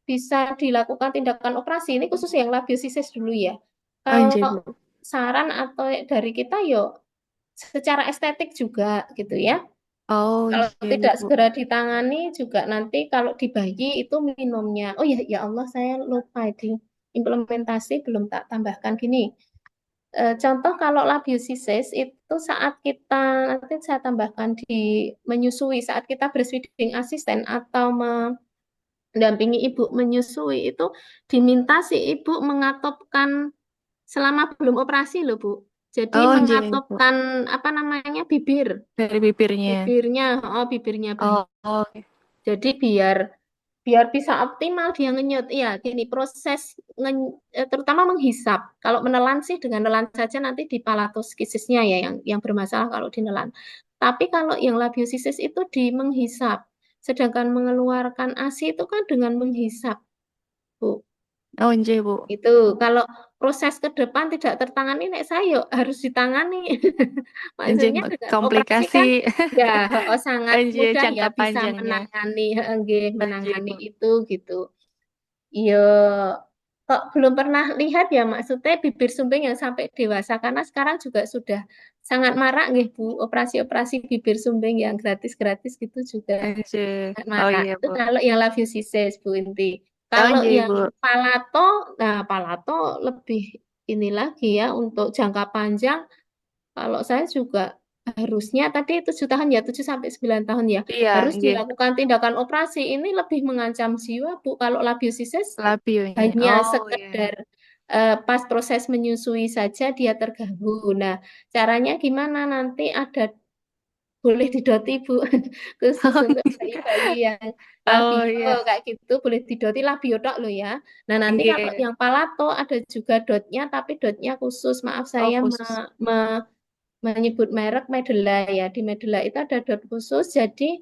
bisa dilakukan tindakan operasi. Ini khusus yang labiosisis dulu ya. Nggih, Kalau Bu. saran atau dari kita yo secara estetik juga gitu ya. Oh, Kalau iya, tidak Bu. segera ditangani juga nanti kalau di bayi itu minumnya. Oh ya, ya Allah saya lupa di implementasi belum tak tambahkan gini. Contoh kalau labiosisis itu saat kita nanti saya tambahkan di menyusui saat kita breastfeeding asisten atau mendampingi ibu menyusui itu diminta si ibu mengatopkan selama belum operasi loh Bu. Jadi Oh, nggih, Bu. mengatopkan apa namanya Dari bibirnya. bibirnya bayi. Oh, Jadi biar biar bisa optimal dia ngenyot. Iya, gini proses terutama menghisap. Kalau menelan sih dengan nelan saja nanti di palatosisisnya ya yang bermasalah kalau dinelan. Tapi kalau yang labiosisis itu di menghisap. Sedangkan mengeluarkan ASI itu kan dengan menghisap, Bu. oh, nggih, Bu. Itu kalau proses ke depan tidak tertangani nek saya harus ditangani. Nggih, Maksudnya dengan operasi komplikasi. kan ya sangat Nggih, mudah ya jangka bisa panjangnya. menangani nggih, Nggih, menangani Bu. itu gitu. Iya, kok belum pernah lihat ya maksudnya bibir sumbing yang sampai dewasa karena sekarang juga sudah sangat marak nggih Bu, operasi-operasi bibir sumbing yang gratis-gratis gitu juga Nggih. sangat Oh, marak. iya, Itu Bu. kalau yang labiosisis Bu Inti. Oh, Kalau nggih, yang Bu. palato, nah palato lebih ini lagi ya untuk jangka panjang. Kalau saya juga harusnya tadi 7 tahun ya, 7 sampai 9 tahun ya, Iya, harus nggih. dilakukan tindakan operasi. Ini lebih mengancam jiwa, Bu. Kalau labiosisis Labionya. hanya Oh, iya. sekedar pas proses menyusui saja dia terganggu. Nah, caranya gimana? Nanti ada boleh didoti Bu, khusus Oh, untuk bayi-bayi yang oh, labio iya. kayak gitu boleh didoti labio tok loh ya. Nah nanti kalau Nggih. yang palato ada juga dotnya tapi dotnya khusus. Maaf Oh, saya khusus. menyebut merek Medela ya. Di Medela itu ada dot khusus. Jadi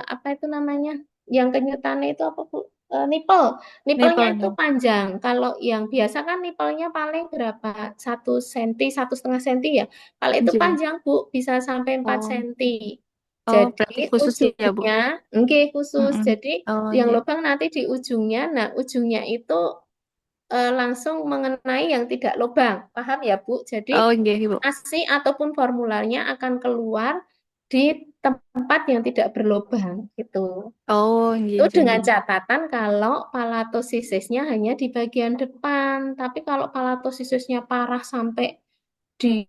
apa itu namanya? Yang kenyutannya itu apa Bu? Nipple. Nipelnya Nipple itu nih. panjang. Kalau yang biasa kan nipelnya paling berapa? 1 senti, 1,5 senti ya. Kalau itu Nggih. panjang Bu, bisa sampai 4 Oh, senti. oh, Jadi berarti khusus ya, Bu. ujungnya, enggak khusus. Mm-mm. Jadi Oh, yang nggih. lubang nanti di ujungnya. Nah, ujungnya itu langsung mengenai yang tidak lubang. Paham ya, Bu? Jadi Oh, nggih, Bu. ASI ataupun formularnya akan keluar di tempat yang tidak berlubang gitu. Oh, nggih, Itu nggih, dengan nggih. catatan kalau palatosisisnya hanya di bagian depan. Tapi kalau palatosisisnya parah sampai di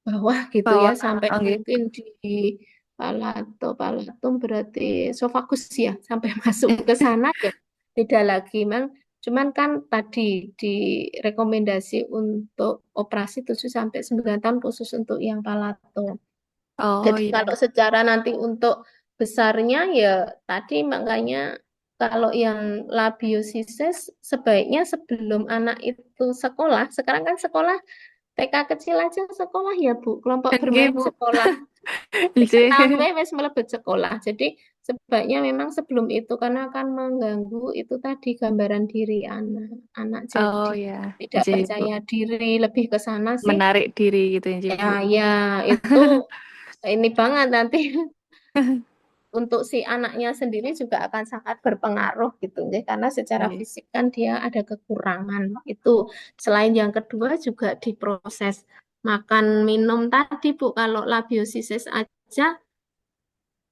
bawah gitu ya, Bawah. sampai Oh, nggih. mungkin di palatum berarti esophagus ya, sampai masuk ke sana ya beda lagi. Cuman kan tadi direkomendasi untuk operasi 7 sampai 9 tahun khusus untuk yang palato. Oh, Jadi iya. kalau secara nanti untuk besarnya ya tadi makanya kalau yang labiosisis sebaiknya sebelum anak itu sekolah, sekarang kan sekolah TK kecil aja sekolah ya Bu, kelompok Nggih, bermain Bu. sekolah. Kenal Nggih. gue wes melebet sekolah. Jadi sebaiknya memang sebelum itu karena akan mengganggu itu tadi gambaran diri anak. Anak Oh, jadi ya. tidak Nggih, Bu. percaya diri, lebih ke sana sih. Menarik diri gitu ya, nggih, Ya, Bu. ya itu ini banget nanti untuk si anaknya sendiri juga akan sangat berpengaruh gitu ya karena secara Nggih. fisik kan dia ada kekurangan itu. Selain yang kedua juga diproses makan minum tadi Bu, kalau labiosisis aja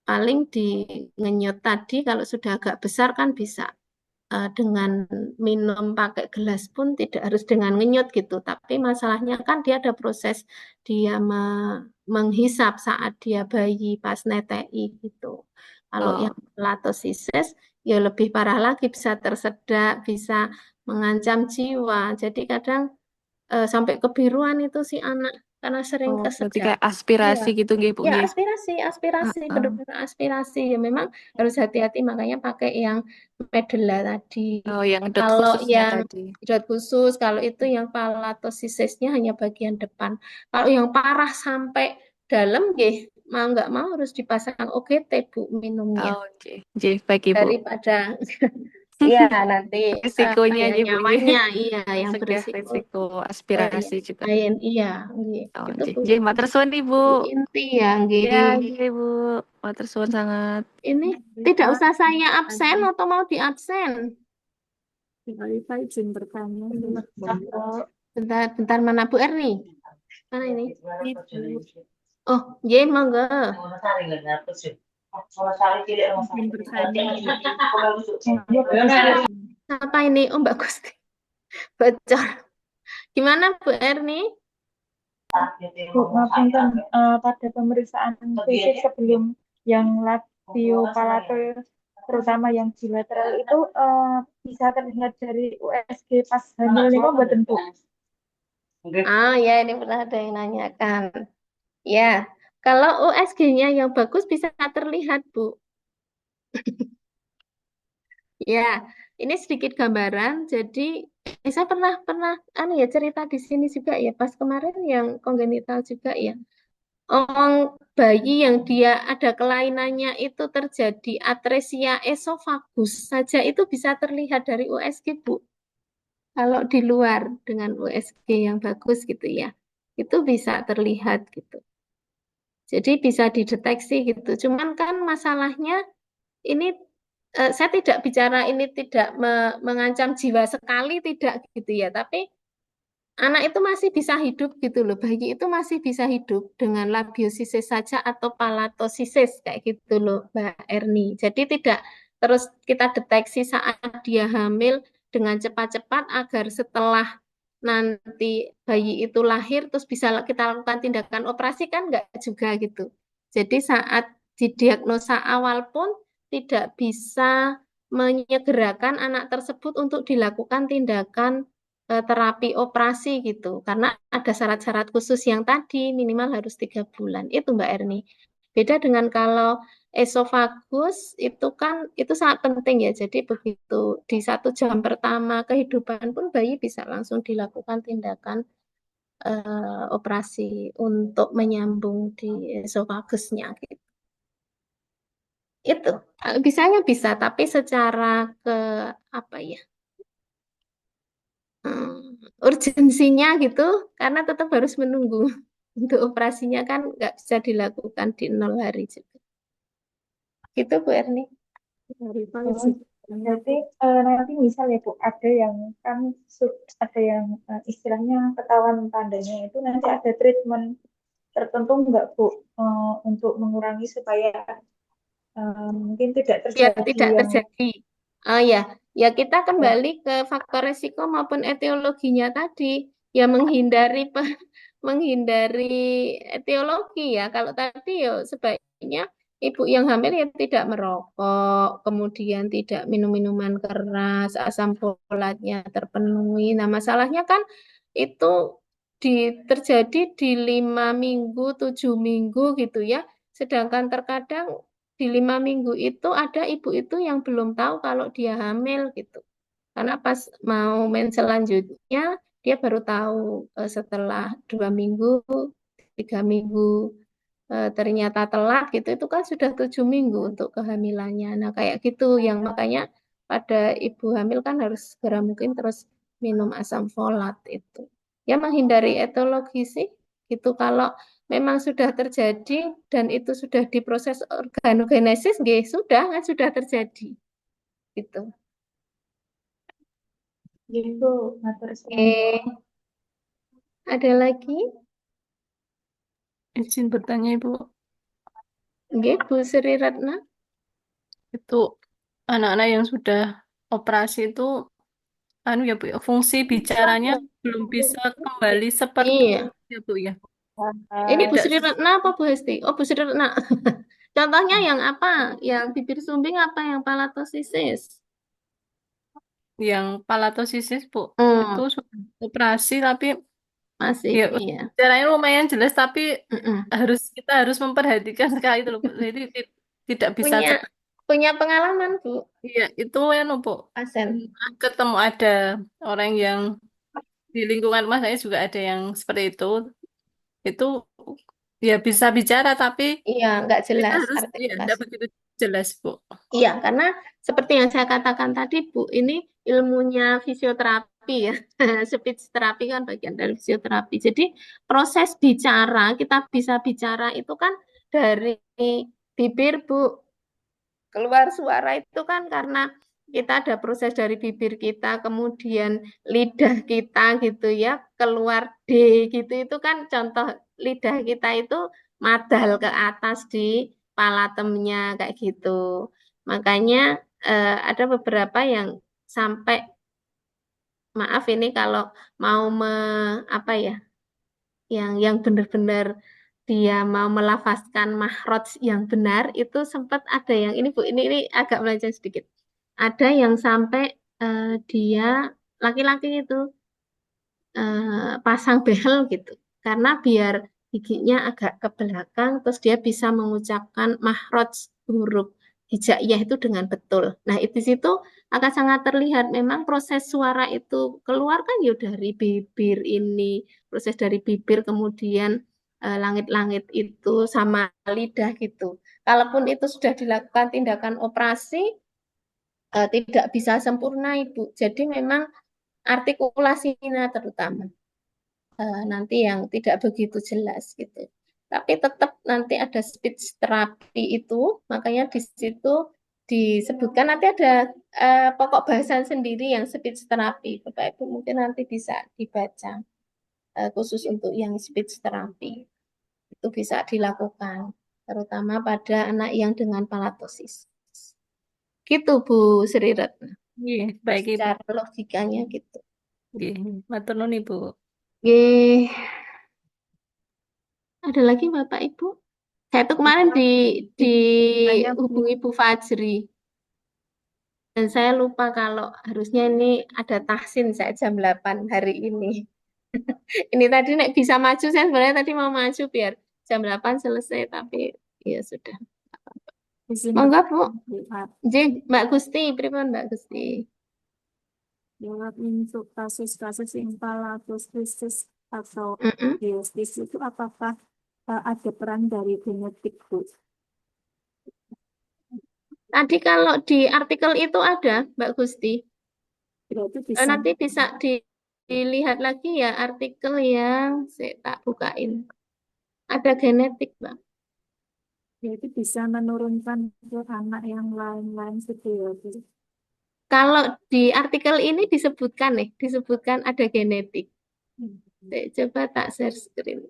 paling di ngenyot tadi kalau sudah agak besar kan bisa dengan minum pakai gelas pun tidak harus dengan ngenyot gitu. Tapi masalahnya kan dia ada proses dia menghisap saat dia bayi pas netei gitu. Kalau yang Oh, latosisis ya lebih parah lagi bisa tersedak, bisa mengancam jiwa. Jadi kadang sampai kebiruan itu si anak karena sering oh, berarti kesedak. kayak Iya. aspirasi gitu, nggih, Bu, Ya, nggih. aspirasi, Heeh. benar-benar aspirasi. Ya memang harus hati-hati, makanya pakai yang medela tadi. Oh, yang dot Kalau khususnya yang tadi. dot khusus, kalau itu yang palatosisisnya hanya bagian depan. Kalau yang parah sampai dalam nggih, mau nggak mau harus dipasang OGT Bu minumnya. Oh, oke. Nggih, baik Ibu. Daripada iya nanti Risikonya ya aja Bu, nggih. nyawanya iya yang Mencegah berisiko risiko ya aspirasi juga. lain iya nggih. Oh, Itu nggih. Bu Nggih, matur suwun Ibu. inti ya nggih. Ya, nggih Bu. Matur suwun sangat. Ini tidak usah saya absen atau mau di absen. Izin bertanya. Bentar, bentar mana Bu Erni? Mana ini? Oh, iya monggo. Izin bertanya. Apa ini? Oh, Mbak Gusti. Bocor. Gimana Bu Erni? Bu, ngapunten, pada pemeriksaan fisik sebelum yang labio palato terutama yang bilateral itu bisa terlihat dari USG pas hamil nih kok mboten Bu? Ah, ya ini pernah ada yang nanyakan. Ya, kalau USG-nya yang bagus bisa terlihat, Bu. Ya, ini sedikit gambaran. Jadi, saya pernah ya cerita di sini juga ya, pas kemarin yang kongenital juga ya. Orang bayi yang dia ada kelainannya itu terjadi atresia esofagus saja itu bisa terlihat dari USG, Bu. Kalau di luar dengan USG yang bagus gitu ya, itu bisa terlihat gitu. Jadi bisa dideteksi gitu. Cuman kan masalahnya ini saya tidak bicara ini tidak mengancam jiwa sekali tidak gitu ya, tapi anak itu masih bisa hidup gitu loh. Bayi itu masih bisa hidup dengan labiosisis saja atau palatosisis kayak gitu loh, Mbak Erni. Jadi tidak terus kita deteksi saat dia hamil dengan cepat-cepat agar setelah nanti bayi itu lahir terus bisa kita lakukan tindakan operasi kan enggak juga gitu. Jadi saat didiagnosa awal pun tidak bisa menyegerakan anak tersebut untuk dilakukan tindakan terapi operasi gitu. Karena ada syarat-syarat khusus yang tadi minimal harus 3 bulan. Itu Mbak Erni. Beda dengan kalau esofagus itu kan itu sangat penting ya. Jadi begitu di 1 jam pertama kehidupan pun bayi bisa langsung dilakukan tindakan operasi untuk menyambung di esofagusnya gitu. Itu bisanya bisa, tapi secara ke apa ya urgensinya gitu, karena tetap harus menunggu untuk operasinya kan nggak bisa dilakukan di 0 hari juga. Gitu Bu Erni. Berarti nanti misal ya Bu, ada yang kan ada yang istilahnya ketahuan tandanya itu nanti ada treatment tertentu nggak Bu untuk mengurangi supaya mungkin tidak Biar terjadi tidak yang terjadi. Oh ya, ya kita kembali ke faktor resiko maupun etiologinya tadi, ya menghindari etiologi ya. Kalau tadi ya sebaiknya ibu yang hamil ya tidak merokok, kemudian tidak minum minuman keras, asam folatnya terpenuhi. Nah, masalahnya kan itu terjadi di 5 minggu, 7 minggu gitu ya. Sedangkan terkadang di 5 minggu itu ada ibu itu yang belum tahu kalau dia hamil gitu. Karena pas mau main selanjutnya dia baru tahu setelah 2 minggu, 3 minggu ternyata telat gitu. Itu kan sudah 7 minggu untuk kehamilannya. Nah kayak gitu yang makanya pada ibu hamil kan harus segera mungkin terus minum asam folat itu. Ya menghindari etologi sih gitu. Kalau memang sudah terjadi dan itu sudah diproses organogenesis, sudah kan sudah terjadi gitu. gitu ngatur Ada lagi? Izin bertanya Ibu, Bu Sri Ratna. itu anak-anak yang sudah operasi itu anu ya Bu, ya, fungsi bicaranya belum bisa kembali seperti Iya. ya Bu ya. Ini Bu Tidak Sri Ratna apa Bu Hesti? Oh Bu Sri Ratna. Contohnya yang apa? Yang bibir sumbing apa yang palatosisis? yang palatosisis Bu, itu Hmm, sudah operasi tapi masih ya iya. bicaranya lumayan jelas tapi Mm-mm. kita harus memperhatikan sekali itu loh Bu. Jadi tidak bisa Punya cepat. punya pengalaman Bu Iya, itu ya Bu. pasien. Ketemu ada orang yang di lingkungan rumah saya juga ada yang seperti itu Ya bisa bicara tapi Iya, nggak kita jelas harus ya tidak artikulasi. begitu jelas, Bu. Iya, karena seperti yang saya katakan tadi, Bu, ini ilmunya fisioterapi ya. Speech therapy kan bagian dari fisioterapi. Jadi proses bicara, kita bisa bicara itu kan dari bibir, Bu. Keluar suara itu kan karena kita ada proses dari bibir kita, kemudian lidah kita gitu ya, keluar D gitu. Itu kan contoh lidah kita itu madal ke atas di palatemnya kayak gitu. Makanya ada beberapa yang sampai, maaf ini kalau mau apa ya, yang benar-benar dia mau melafazkan mahraj yang benar itu sempat ada yang ini Bu, ini agak melenceng sedikit. Ada yang sampai dia laki-laki itu pasang behel gitu. Karena biar giginya agak ke belakang terus dia bisa mengucapkan mahraj huruf hijaiyah itu dengan betul. Nah, itu di situ akan sangat terlihat memang proses suara itu keluar kan ya dari bibir ini, proses dari bibir kemudian langit-langit itu sama lidah gitu. Kalaupun itu sudah dilakukan tindakan operasi tidak bisa sempurna Ibu. Jadi memang artikulasinya terutama nanti yang tidak begitu jelas gitu. Tapi tetap nanti ada speech therapy itu, makanya di situ disebutkan nanti ada pokok bahasan sendiri yang speech therapy. Bapak Ibu mungkin nanti bisa dibaca khusus untuk yang speech therapy. Itu bisa dilakukan, terutama pada anak yang dengan palatosis. Gitu Bu Sri Retna. Iya, baik Ibu. Secara logikanya gitu. Iya, matur nuwun Ibu. Oke. Ada lagi Bapak Ibu? Saya tuh kemarin dihubungi Bu Fajri. Dan saya lupa kalau harusnya ini ada tahsin saya jam 8 hari ini. Ini tadi nek bisa maju, saya sebenarnya tadi mau maju biar jam 8 selesai, tapi ya sudah. Monggo Bu. Mbak Gusti, pripun Mbak Gusti? Untuk kasus-kasus yang palatosis atau Mm-mm. diabetes itu apakah ada peran dari genetik, Bu? Tadi kalau di artikel itu ada Mbak Gusti. Berarti bisa Nanti bisa dilihat lagi ya artikel yang saya tak bukain. Ada genetik, Mbak. berarti bisa menurunkan ke anak yang lain-lain gitu ya, Bu. Kalau di artikel ini disebutkan nih, disebutkan ada genetik. Saya coba tak share screen.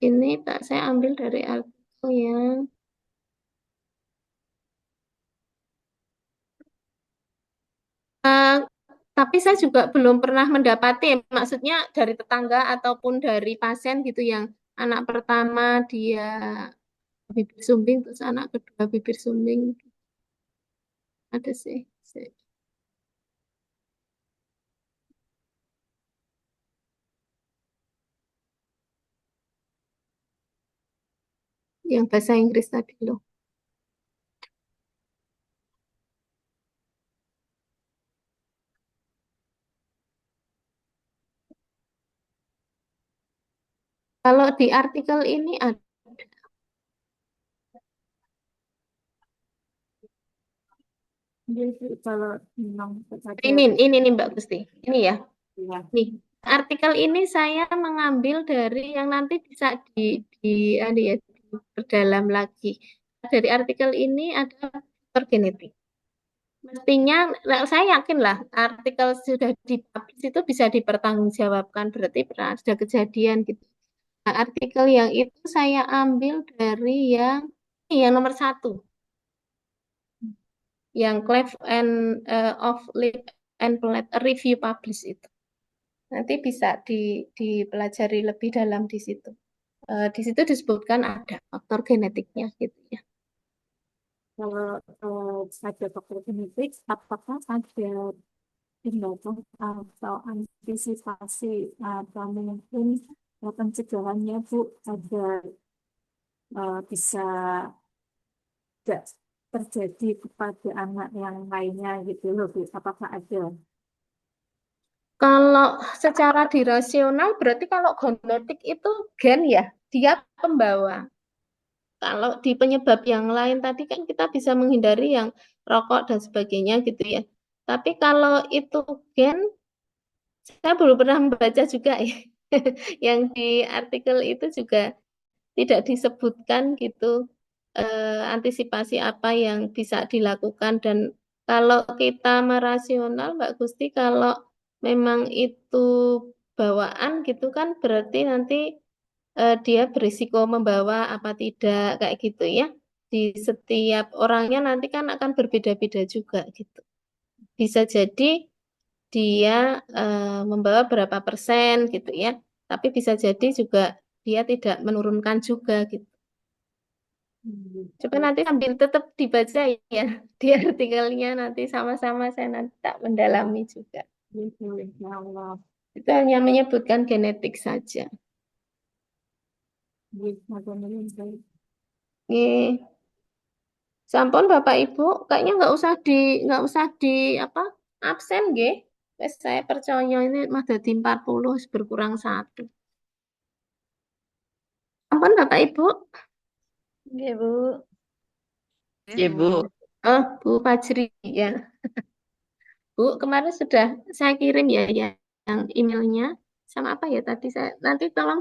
Ini tak saya ambil dari artikel yang tapi saya juga belum pernah mendapati, maksudnya dari tetangga ataupun dari pasien gitu yang anak pertama dia bibir sumbing, terus anak kedua bibir sumbing. Ada sih. Yang bahasa Inggris tadi loh. Kalau di artikel ini ada. Jadi kalau memang Ini nih Mbak Gusti. Ini ya. ya, Nih, artikel ini saya mengambil dari yang nanti bisa diperdalam lagi. Dari artikel ini ada faktor genetik. Mestinya, nah, saya yakin lah artikel sudah dipublish itu bisa dipertanggungjawabkan. Berarti pernah sudah kejadian gitu. Nah, artikel yang itu saya ambil dari yang nomor 1. Yang Cleft and of Lip and Plate review publish itu. Nanti bisa dipelajari lebih dalam di situ. Di situ disebutkan ada faktor genetiknya gitu ya. kalau ada faktor genetik, apakah ada tindakan atau antisipasi atau mungkin pencegahannya, Bu, agar bisa tidak terjadi kepada anak yang lainnya gitu loh, Bu. Apakah ada? Kalau secara dirasional berarti kalau genetik itu gen ya, dia pembawa. Kalau di penyebab yang lain tadi kan kita bisa menghindari yang rokok dan sebagainya gitu ya. Tapi kalau itu gen, saya belum pernah membaca juga ya. Yang di artikel itu juga tidak disebutkan gitu antisipasi apa yang bisa dilakukan. Dan kalau kita merasional Mbak Gusti, kalau memang itu bawaan gitu kan berarti nanti dia berisiko membawa apa tidak kayak gitu ya. Di setiap orangnya nanti kan akan berbeda-beda juga gitu. Bisa jadi dia membawa berapa persen gitu ya. Tapi bisa jadi juga dia tidak menurunkan juga gitu. Coba nanti sambil tetap dibaca ya di artikelnya, nanti sama-sama saya nanti tak mendalami juga. Itu hanya menyebutkan genetik saja. Nih, sampun Bapak Ibu, kayaknya nggak usah di apa absen nggih. Wes saya percaya ini mah dadi 40 berkurang 1. Sampun Bapak Ibu. Oke, Bu. Ya, Bu. Oh, Bu Fajri ya. Bu, kemarin sudah saya kirim ya yang emailnya sama apa ya tadi saya nanti tolong